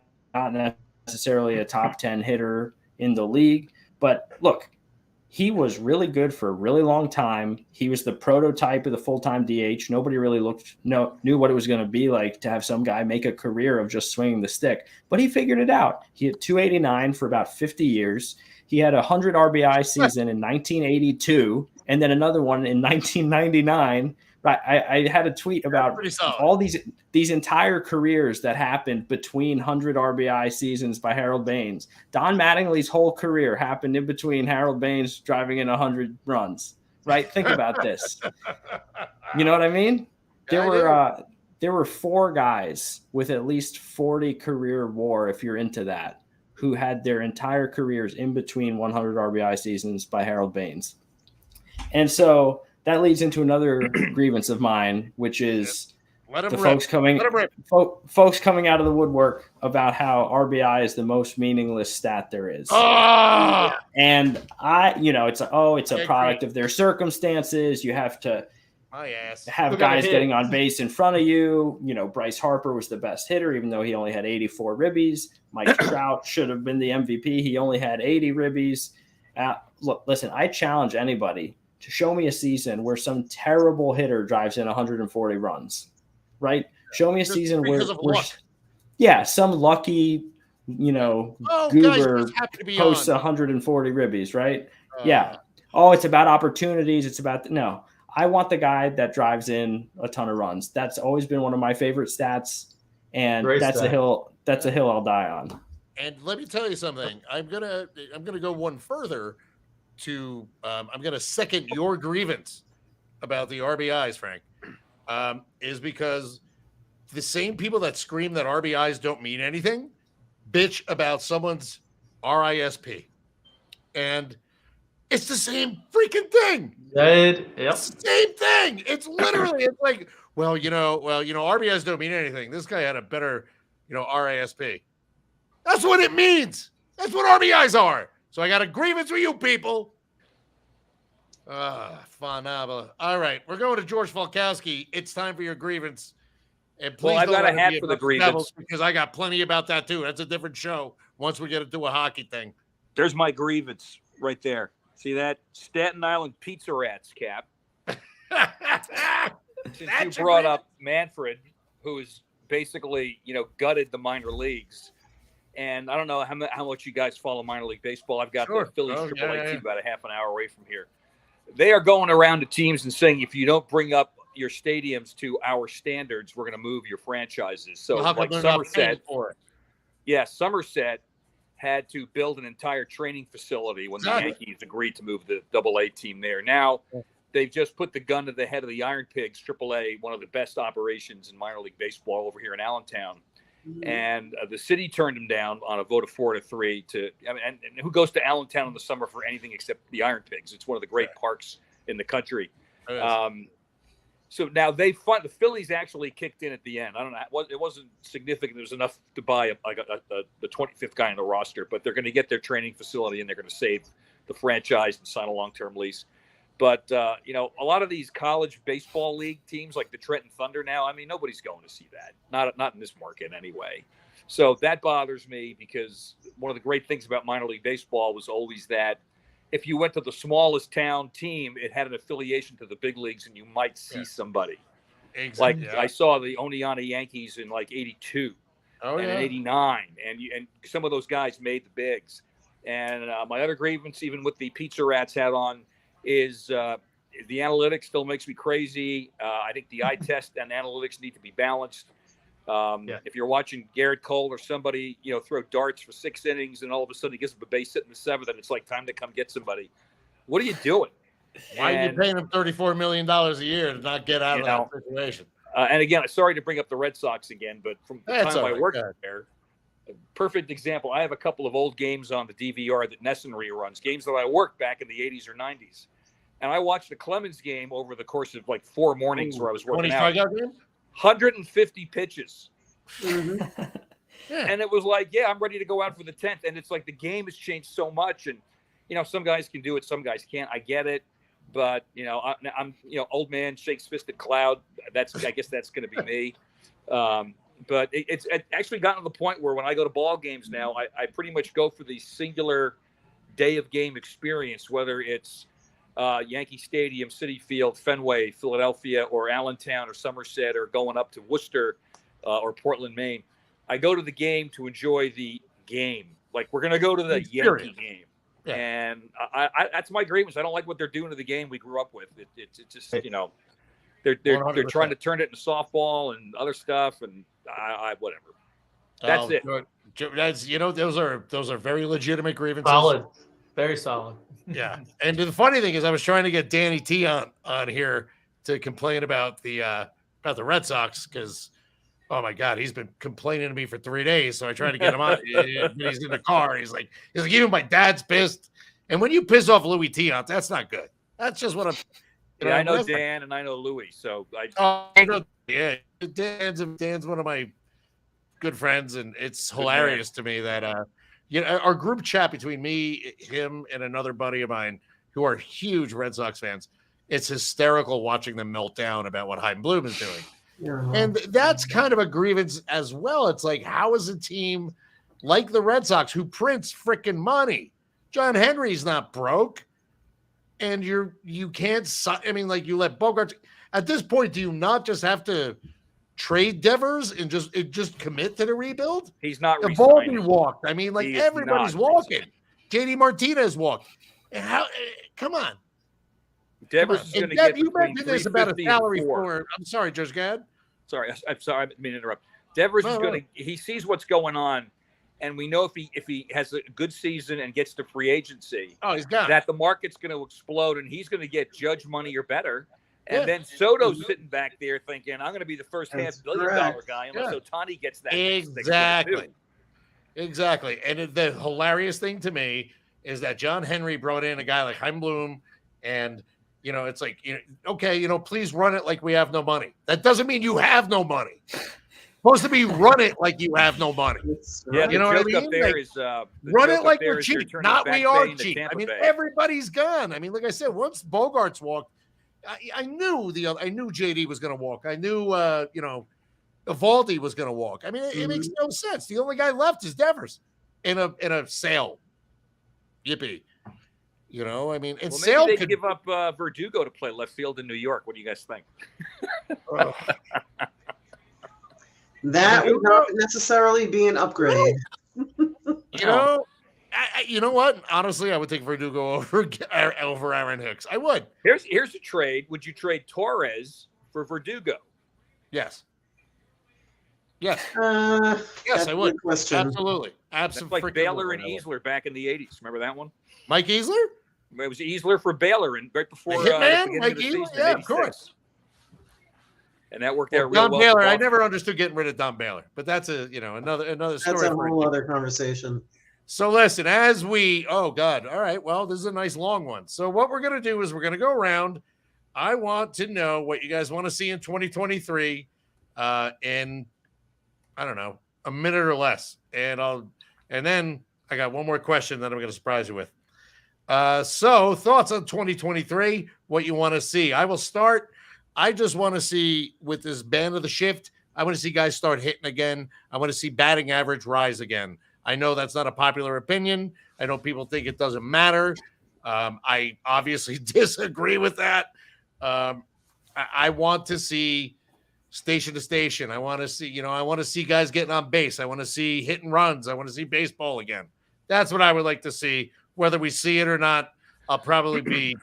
necessarily a top 10 hitter in the league, but look, he was really good for a really long time. He was the prototype of the full-time DH. Nobody really knew what it was going to be like to have some guy make a career of just swinging the stick. But he figured it out. He had 289 for about 50 years. He had a 100 RBI season in 1982 and then another one in 1999. Right, I had a tweet about all these entire careers that happened between 100 RBI seasons by Harold Baines. Don Mattingly's whole career happened in between Harold Baines driving in 100 runs. Right? Think about this. You know what I mean? There were 4 guys with at least 40 career WAR, if you're into that, who had their entire careers in between 100 RBI seasons by Harold Baines. And so that leads into another grievance of mine, which is folks coming out of the woodwork about how RBI is the most meaningless stat there is. And it's a product of their circumstances. You have to have guys getting on base in front of you. Bryce Harper was the best hitter, even though he only had 84 ribbies. Mike Trout should have been the MVP. He only had 80 ribbies. Look, listen, I challenge anybody to show me a season where some terrible hitter drives in 140 runs, right? Show me a season where some lucky Oh, guys, Goober just happy to be posts on. 140 ribbies, right? Yeah. Oh, it's about opportunities. It's about no. I want the guy that drives in a ton of runs. That's always been one of my favorite stats, and Great that's a stat. hill. That's a hill I'll die on. And let me tell you something. I'm gonna go one further. I'm gonna second your grievance about the RBIs, Frank. Is because the same people that scream that RBIs don't mean anything bitch about someone's RISP, and it's the same freaking thing. Yep. It's the same thing. It's literally, it's like, RBIs don't mean anything. This guy had a better, RISP. That's what it means. That's what RBIs are. So I got a grievance with you people. Fanabla. All right, we're going to George Falkowski. It's time for your grievance. And please, I've got a let it hat be for the about grievance. Devils, because I got plenty about that too. That's a different show. Once we get into a hockey thing. There's my grievance right there. See that? Staten Island Pizza Rats, Cap. Since That's you brought up Manfred, who is basically, gutted the minor leagues. And I don't know how much you guys follow minor league baseball. I've got the Phillies AAA team about a half an hour away from here. They are going around to teams and saying, if you don't bring up your stadiums to our standards, we're going to move your franchises. So like Somerset, Somerset had to build an entire training facility when the Yankees agreed to move the AA team there. Now they've just put the gun to the head of the Iron Pigs, AAA, one of the best operations in minor league baseball over here in Allentown. And the city turned them down on a vote of 4-3 and who goes to Allentown in the summer for anything except the Iron Pigs? It's one of the great parks in the country. So now the Phillies actually kicked in at the end. I don't know. It wasn't significant. It was enough to buy the 25th guy on the roster, but they're going to get their training facility and they're going to save the franchise and sign a long-term lease. But, a lot of these college baseball league teams like the Trenton Thunder now, nobody's going to see that. Not in this market anyway. So that bothers me because one of the great things about minor league baseball was always that if you went to the smallest town team, it had an affiliation to the big leagues and you might see somebody. Exactly. Like I saw the Oneonta Yankees in like 82 in 89. And some of those guys made the bigs. And my other grievance, even with the Pizza Rats hat on, is the analytics still makes me crazy. I think the eye test and analytics need to be balanced. If you're watching Garrett Cole or somebody, throw darts for 6 innings and all of a sudden he gets up a base hit in the 7th and it's like time to come get somebody. What are you doing? Why are you paying him $34 million a year to not get out of that situation? And again, sorry to bring up the Red Sox again, but from the time I worked there, a perfect example. I have a couple of old games on the DVR that Nesson reruns, games that I worked back in the 80s or 90s. And I watched the Clemens game over the course of like 4 mornings where I was working out. 150 pitches. And it was like, I'm ready to go out for the 10th. And it's like the game has changed so much. And, some guys can do it, some guys can't. I get it. But, I'm old man shakes fist at cloud. I guess that's going to be me. But it's actually gotten to the point where when I go to ball games now, I pretty much go for the singular day of game experience, whether it's Yankee Stadium, Citi Field, Fenway, Philadelphia, or Allentown, or Somerset, or going up to Worcester or Portland, Maine. I go to the game to enjoy the game. Like we're going to go to the Yankee game. Yeah. And that's my grievance. I don't like what they're doing to the game we grew up with. It's just, they're trying to turn it into softball and other stuff, and I whatever. That's it. Those are very legitimate grievances. Solid, very solid. Yeah, and the funny thing is, I was trying to get Danny T on here to complain about the Red Sox because, oh my God, he's been complaining to me for 3 days. So I tried to get him on. He's in the car. He's like, even my dad's pissed. And when you piss off Louis T, that's not good. That's just what I'm. I know Dan and I know Louis. So Dan's one of my good friends, and it's hilarious to me that our group chat between me, him, and another buddy of mine who are huge Red Sox fans. It's hysterical watching them melt down about what Chaim Bloom is doing. And that's kind of a grievance as well. It's like, how is a team like the Red Sox who prints freaking money? John Henry's not broke. And you can't, you let Bogarts at this point, do you not just have to trade Devers and just commit to the rebuild? He's not Evaldi resigning. walked. I mean, like He is everybody's not walking. JD Martinez walked. And how? Come on. Devers is And going to Deb, get you between mentioned this about a 350 and salary 4. for. I'm sorry, Judge Gad. Sorry, I'm sorry. I didn't mean to interrupt. Devers is No. going to. He sees what's going on, and we know if he has a good season and gets to free agency, Oh, he's gone. that the market's going to explode, and he's going to get Judge money or better. And Yeah. then Soto's sitting back there thinking, "I'm going to be the first That's $500 million correct. guy unless Yeah. Ohtani gets that." Exactly. Exactly. And the hilarious thing to me is that John Henry brought in a guy like Heim Bloom, and it's like, okay, please run it like we have no money. That doesn't mean you have no money. Supposed to be run it like you have no money. Yeah, You know what I joke up mean? there Like, is run it like we're cheap, not we are cheap. cheap. I mean, everybody's gone. I mean, like I said, once Bogarts walked, I knew JD was going to walk. I knew Evaldi was going to walk. I mean, it makes no sense. The only guy left is Devers in a sale. Yippee. I mean, and Well, Sale maybe they could give up Verdugo to play left field in New York. What do you guys think? That would not necessarily be an upgrade. you know what? Honestly, I would take Verdugo over Aaron Hicks. I would. Here's a trade. Would you trade Torres for Verdugo? Yes. Yes. Yes, Yes, I would. Question. Absolutely. That's Absolutely. like Baylor and Easler back in the 80s. Remember that one? Mike Easler? It was Easler for Baylor, and right before The Hitman? the beginning Mike of the Easler? season, Yeah, in of course. 86. And that worked out real Don well. Baylor. for I Boston. never understood getting rid of Don Baylor, but that's another story. That's a for whole other conversation. So listen, oh God, all right, well, this is a nice long one. So what we're gonna do is we're gonna go around. I want to know what you guys want to see in 2023, in I don't know, a minute or less, and then I got one more question that I'm gonna surprise you with. So thoughts on 2023, what you want to see. I will start. I just want to see, with this band of the shift, I want to see guys start hitting again. I want to see batting average rise again. I know that's not a popular opinion. I know people think it doesn't matter. I obviously disagree with that. I want to see station to station. I want to see guys getting on base. I want to see hitting runs. I want to see baseball again. That's what I would like to see. Whether we see it or not, I'll probably be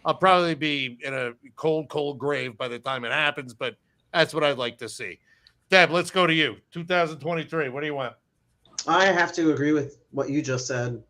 in a cold grave by the time it happens, but that's what I'd like to see. Deb, let's go to you. 2023. What do you want? I have to agree with what you just said.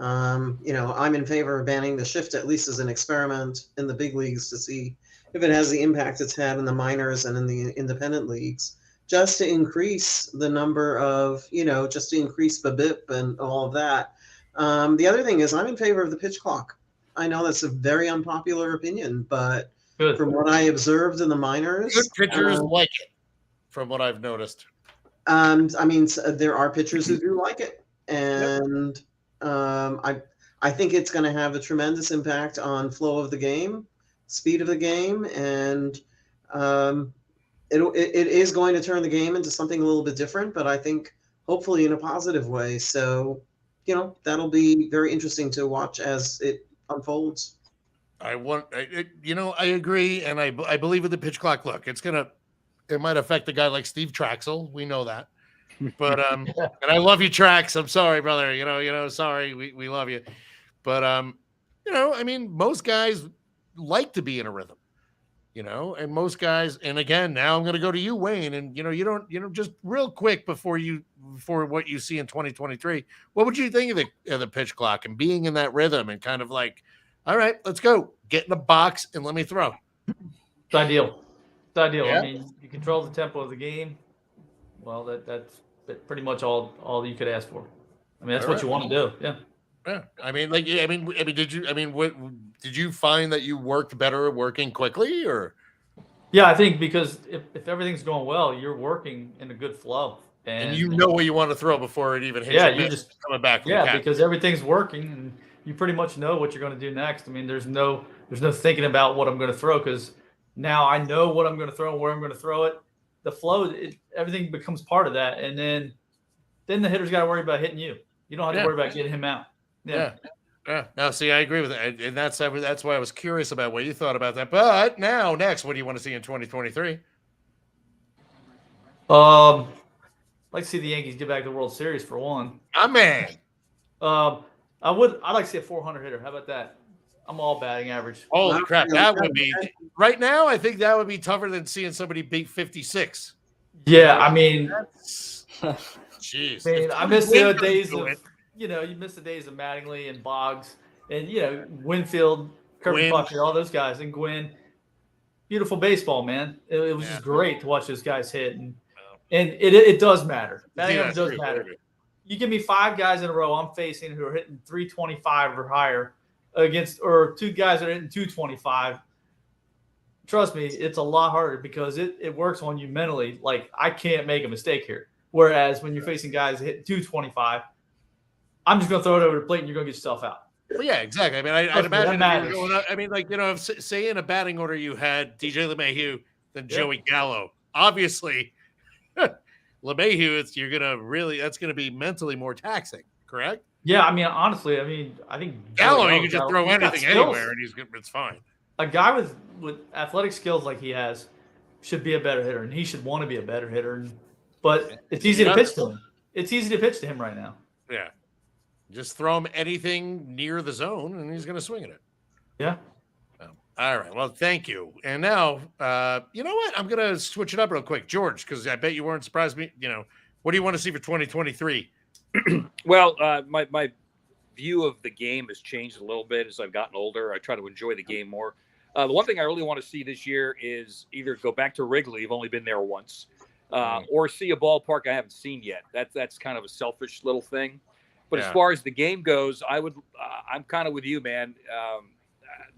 I'm in favor of banning the shift, at least as an experiment in the big leagues, to see if it has the impact it's had in the minors and in the independent leagues, just to increase the number of, just to increase the BIP and all of that. The other thing is I'm in favor of the pitch clock. I know that's a very unpopular opinion, but from what I observed in the minors, good pitchers like it, from what I've noticed. There are pitchers who do like it, and I think it's going to have a tremendous impact on flow of the game, speed of the game, and it is going to turn the game into something a little bit different, but I think hopefully in a positive way. So, that'll be very interesting to watch as it unfolds. I agree, and I believe in the pitch clock. Look, it might affect a guy like Steve Traxel. We know that, but and I love you, Trax. I'm sorry, brother. Sorry, we love you, but most guys like to be in a rhythm, and most guys. And again, now I'm going to go to you, Wayne, and you don't just real quick before what you see in 2023. What would you think of the pitch clock and being in that rhythm and kind of like, all right, let's go, get in the box and let me throw. It's ideal. It's ideal. Yeah. I mean, you control the tempo of the game. Well, that's pretty much all you could ask for. I mean, that's what you want to do. Yeah. Yeah. Did you find that you worked better working quickly, or? Yeah, I think because if everything's going well, you're working in a good flow. And you know what you want to throw before it even hits. Yeah, you're just coming back. Because everything's working, and you pretty much know what you're going to do next. I mean, there's no thinking about what I'm going to throw, because now I know what I'm going to throw and where I'm going to throw it. The flow, everything becomes part of that, and then the hitter's got to worry about hitting you. You don't have to worry about getting him out. Yeah. Now, see, I agree with that, and that's why I was curious about what you thought about that. But now, next, what do you want to see in 2023? I'd like to see the Yankees get back to the World Series for one. My man. I'd like to see a 400 hitter. How about that? I'm all batting average. Holy Not crap. really. That would be right now. I think that would be tougher than seeing somebody beat 56. Yeah, I mean, That's, jeez. man, If I miss the Winfield old days do of, it, you miss the days of Mattingly and Boggs and, Winfield, Kirby Gwynn. Puckett, all those guys, and Gwynn. Beautiful baseball, man. It was Yeah. just great to watch those guys hit. And it does matter. Batting Yeah, average does true, matter. true. You give me 5 guys in a row I'm facing who are hitting 325 or higher or 2 guys that are hitting 225. Trust me, it's a lot harder because it works on you mentally. Like, I can't make a mistake here. Whereas when you're facing guys that hit 225, I'm just going to throw it over the plate and you're going to get yourself out. Well, yeah, exactly. I mean, I'd Trust me, that imagine if you matters. were going up, I mean, like, if say in a batting order you had DJ LeMahieu, then Yeah. Joey Gallo. Obviously, LeMahieu, that's gonna be mentally more taxing, correct? Yeah, I mean, honestly, I think Gallo, Joey you can just Gallo's throw got anything skills. anywhere and it's fine. A guy with athletic skills like he has should be a better hitter, and he should want to be a better hitter. But it's easy to pitch to him. It's easy to pitch to him right now. Yeah. Just throw him anything near the zone and he's gonna swing at it. Yeah. All right. Well, thank you. And now, you know what? I'm going to switch it up real quick. George, because I bet you weren't surprised. What do you want to see for 2023? Well, my view of the game has changed a little bit as I've gotten older. I try to enjoy the game more. The one thing I really want to see this year is either go back to Wrigley. I've only been there once. Or see a ballpark I haven't seen yet. That's kind of a selfish little thing. But as far as the game goes, I'm kind of with you, man.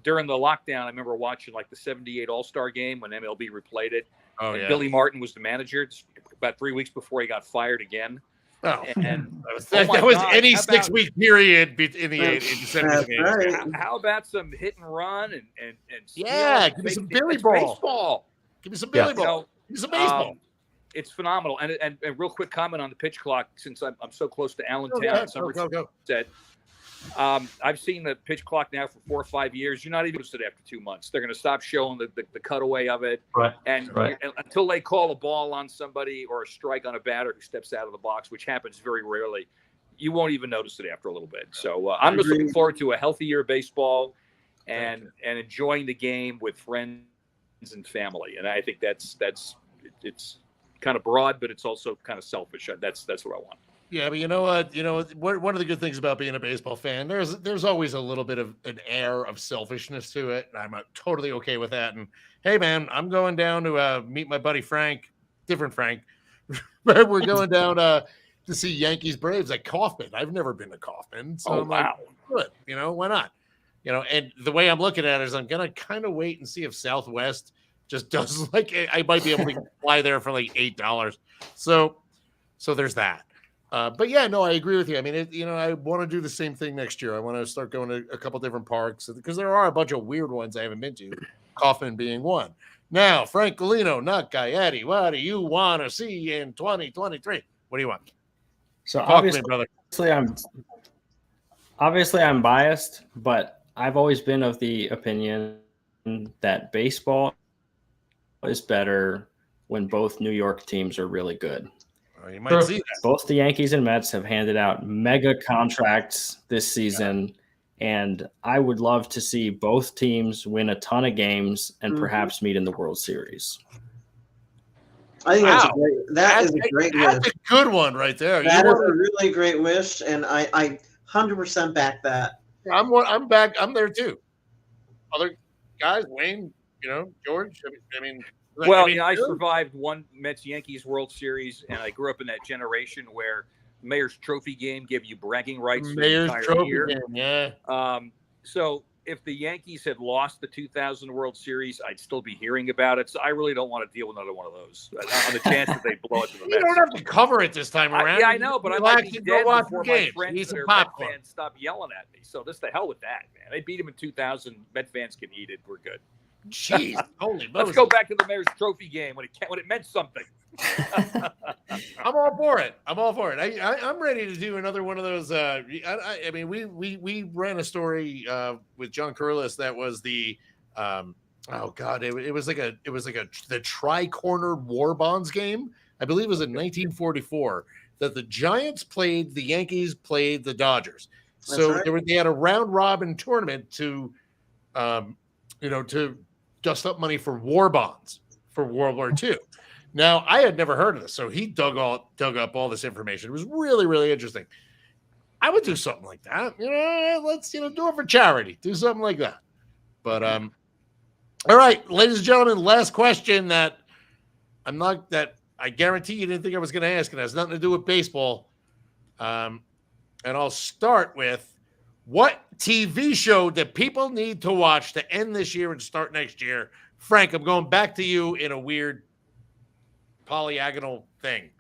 During the lockdown, I remember watching like the 78 All-Star game when MLB replayed it. Oh, and yeah. Billy Martin was the manager about 3 weeks before he got fired again. Oh, And that my was God, any how about- 6-week period in the December That's game. right. how about some hit and run and steal Yeah, and give me fake- some Billy it's ball. baseball. Give me some Billy You ball. know, Give me some baseball. It's phenomenal. And real quick comment on the pitch clock, since I'm so close to Go Allentown. ahead. Summer Go. said, I've seen the pitch clock now for 4 or 5 years. You're not even interested after 2 months. They're going to stop showing the cutaway of it. Right. And until they call a ball on somebody or a strike on a batter who steps out of the box, which happens very rarely, you won't even notice it after a little bit. So I'm just looking forward to a healthy year of baseball and enjoying the game with friends and family. And I think it's kind of broad, but it's also kind of selfish. That's what I want. Yeah, but you know what? One of the good things about being a baseball fan, there's always a little bit of an air of selfishness to it. And I'm totally okay with that. And hey, man, I'm going down to meet my buddy Frank, different Frank. But we're going down to see Yankees Braves at Kauffman. I've never been to Kauffman, so I'm like, good. Why not? And the way I'm looking at it is I'm gonna kind of wait and see if Southwest just does I might be able to fly there for like $8. So there's that. But yeah, no, I agree with you. I mean, I want to do the same thing next year. I want to start going to a couple different parks because there are a bunch of weird ones I haven't been to, Kauffman being one. Now, Frank Galino, Yanxiety, what do you want to see in 2023? What do you want? So Kauffman, brother. obviously I'm biased, but I've always been of the opinion that baseball is better when both New York teams are really good. You might see that. Both the Yankees and Mets have handed out mega contracts this season, and I would love to see both teams win a ton of games and perhaps meet in the World Series. I think that's a great wish. That's a good one right there. That is a really great wish, and I 100% back that. I'm back. I'm there too. Other guys, Wayne, George. I survived one Mets-Yankees World Series, and I grew up in that generation where Mayor's Trophy game gave you bragging rights for the entire year. Game, yeah. So if the Yankees had lost the 2000 World Series, I'd still be hearing about it. So I really don't want to deal with another one of those on the chance that they blow it to the Mets. You don't have to cover it this time around. I know, but I might be dead before my friends that are Met popcorn. fans stop yelling at me. So this the hell with that, man. They beat him in 2000. Met fans can eat it. We're good. Jeez, holy Let's go back to the Mayor's Trophy game when it meant something. I'm all for it. I'm ready to do another one of those. We ran a story with John Curlis that was the it was like the Tri-Corner War Bonds game. I believe it was in 1944, that the Giants played the Yankees, played the Dodgers. So right. they had a round robin tournament to, to dust up money for war bonds for World War II. Now, I had never heard of this, so he dug up all this information. It was really, really interesting. I would do something like that. Let's do it for charity. Do something like that. But all right, ladies and gentlemen, last question that I guarantee you didn't think I was going to ask, and it has nothing to do with baseball. And I'll start with, what TV show that people need to watch to end this year and start next year? Frank, I'm going back to you in a weird polyagonal thing.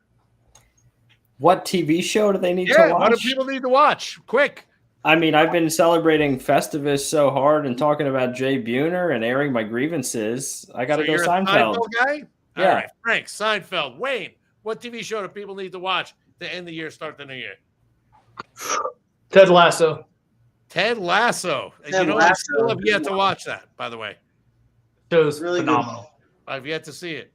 What TV show do they need to watch? What do people need to watch? Quick. I mean, I've been celebrating Festivus so hard and talking about Jay Buhner and airing my grievances. I got to go Seinfeld. Guy? Yeah. All right, Frank, Seinfeld. Wayne, what TV show do people need to watch to end the year, start the new year? Ted Lasso. Ted Lasso. Ted I Lasso. still have yet to watch that, by the way. Show's Really good. phenomenal. I've yet to see it.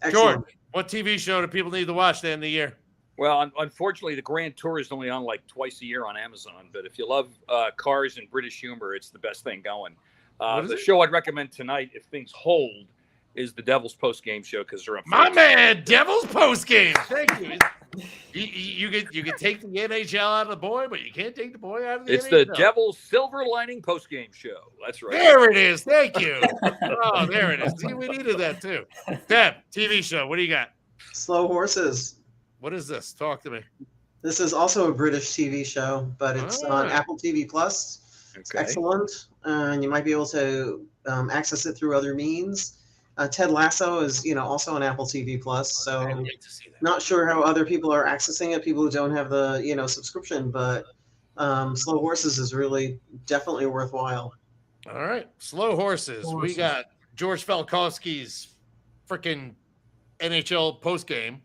Excellent. George, what TV show do people need to watch to end the year? Well, unfortunately, the Grand Tour is only on like twice a year on Amazon. But if you love cars and British humor, it's the best thing going. The show I'd recommend tonight, if things hold, is the Devil's Post Game Show, because they're My man, Devil's Post Game. Thank you. You can take the NHL out of the boy, but you can't take the boy out of the It's NHL. the Devil's Silver Lining Post Game Show. That's right. There it is. Thank you. Oh, there it is. See, we needed that too. Deb, TV show. What do you got? Slow Horses. What is this? Talk to me. This is also a British TV show, but it's on Apple TV Plus. It's excellent, and you might be able to access it through other means. Ted Lasso is, also on Apple TV Plus. So not sure how other people are accessing it. People who don't have the, subscription, but Slow Horses is really definitely worthwhile. All right, Slow Horses. We got George Falkowski's freaking NHL post game.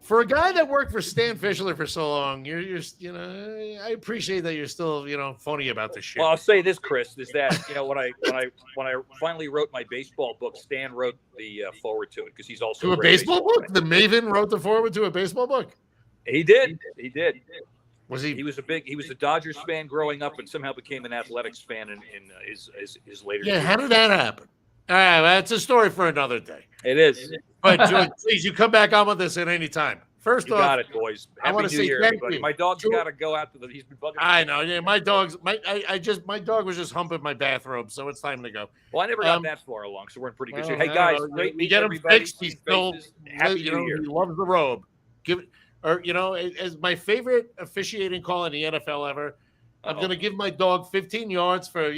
For a guy that worked for Stan Fischler for so long, you're I appreciate that you're still, phony about this shit. Well, I'll say this, Chris, is that when I finally wrote my baseball book, Stan wrote the forward to it, because he's also to a baseball book. The Maven wrote the forward to a baseball book. He did. Was he? He was a Dodgers fan growing up, and somehow became an Athletics fan in his later years. How did that happen? All right, well, that's a story for another day. It is. But George, please, you come back on with this at any time. First you off, got it, boys. I want to say Year, thank everybody. you. My dog's got to go after he's been bugging me. I know. Yeah, my dog was just humping my bathrobe, so it's time to go. Well, I never got that far along, so we're in pretty good shape. Well, Hey guys, great we meeting get him everybody. fixed. He's still, Happy New Year. He loves the robe. As my favorite officiating call in the NFL ever, I'm going to give my dog 15 yards for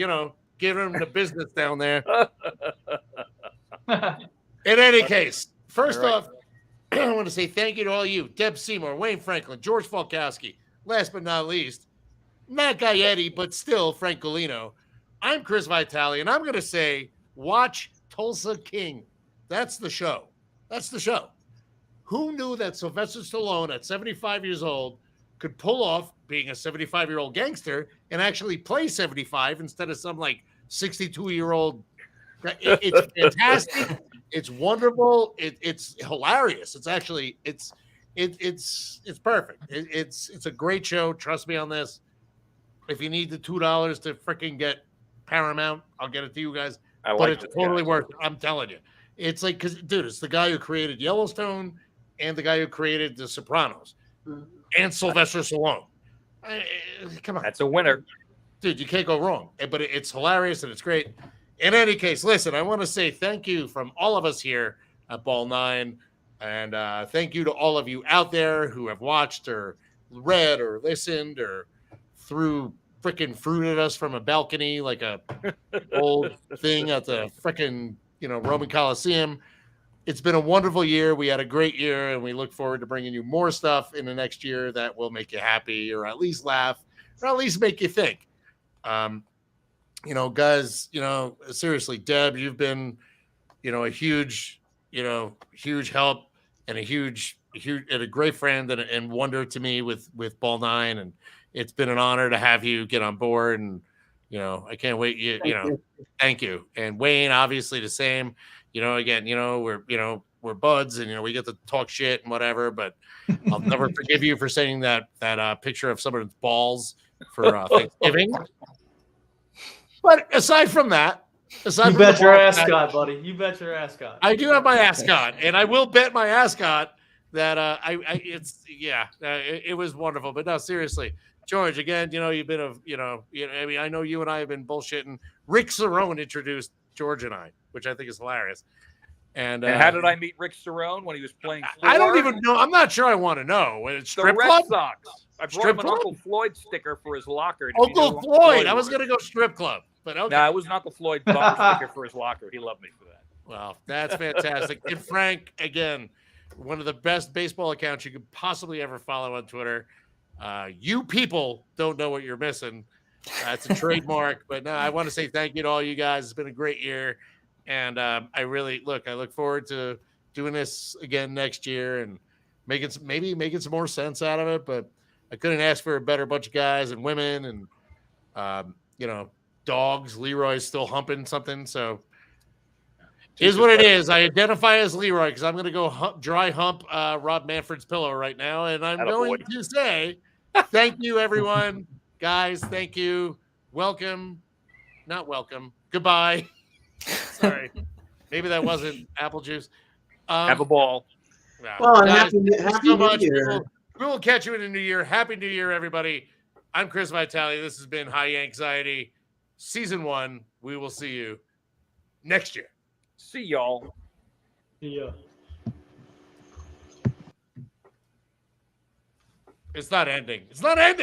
giving him the business down there. In any case, first off, I want to say thank you to all you, Deb Seymour, Wayne Franklin, George Falkowski. Last but not least, not Gaetti, but still Frank Golino. I'm Chris Vitale, and I'm going to say, watch Tulsa King. That's the show. Who knew that Sylvester Stallone at 75 years old could pull off being a 75-year-old gangster and actually play 75 instead of some 62-year-old? It's fantastic. It's wonderful. It's hilarious. It's actually it's perfect. It's a great show. Trust me on this. If you need the $2 to freaking get Paramount, I'll get it to you guys. But it's totally worth it. I'm telling you. It's because it's the guy who created Yellowstone and the guy who created The Sopranos and Sylvester Stallone. Come on, that's a winner, dude. You can't go wrong. But it's hilarious and it's great. In any case, listen, I want to say thank you from all of us here at Ball 9. And thank you to all of you out there who have watched or read or listened or threw freaking fruit at us from a balcony like a old thing at the freaking, Roman Coliseum. It's been a wonderful year. We had a great year, and we look forward to bringing you more stuff in the next year that will make you happy or at least laugh or at least make you think. Guys, seriously, Deb, you've been, a huge help and a great friend and wonder to me with Ball 9. And it's been an honor to have you get on board. And, I can't wait. Thank you. And Wayne, obviously the same, again, we're, we're buds, and we get to talk shit and whatever. But I'll never forgive you for sending that picture of someone's balls for Thanksgiving. But aside from that, You bet your ascot, buddy. You bet your ascot. I do have my ascot, and I will bet my ascot that it was wonderful. But no, seriously, George, again, you've been I mean, I know you and I have been bullshitting. Rick Cerrone introduced George and I, which I think is hilarious. And how did I meet Rick Cerrone when he was playing? I don't even know. I'm not sure I want to know. When it's strip the Red club? Sox. I brought him an Uncle Floyd sticker for his locker. Uncle Floyd. I was going to go strip club, but okay. No, it was an Uncle Floyd bumper sticker for his locker. He loved me for that. Well, that's fantastic. And Frank, again, one of the best baseball accounts you could possibly ever follow on Twitter. You people don't know what you're missing. It's a trademark, but no, I want to say thank you to all you guys. It's been a great year, and I look forward to doing this again next year and making some more sense out of it. But I couldn't ask for a better bunch of guys and women, and dogs. Leroy's still humping something, so. Is what it is. I identify as Leroy because I'm going to go dry hump Rob Manfred's pillow right now. And I'm going to say thank you, everyone. Guys, thank you. Welcome. Not welcome. Goodbye. Sorry. Maybe that wasn't apple juice. Have a ball. Well, guys, happy New Year. We will catch you in the new year. Happy New Year, everybody. I'm Chris Vitale. This has been High Yanxiety Season 1. We will see you next year. See y'all. Yeah. It's not ending. It's not ending.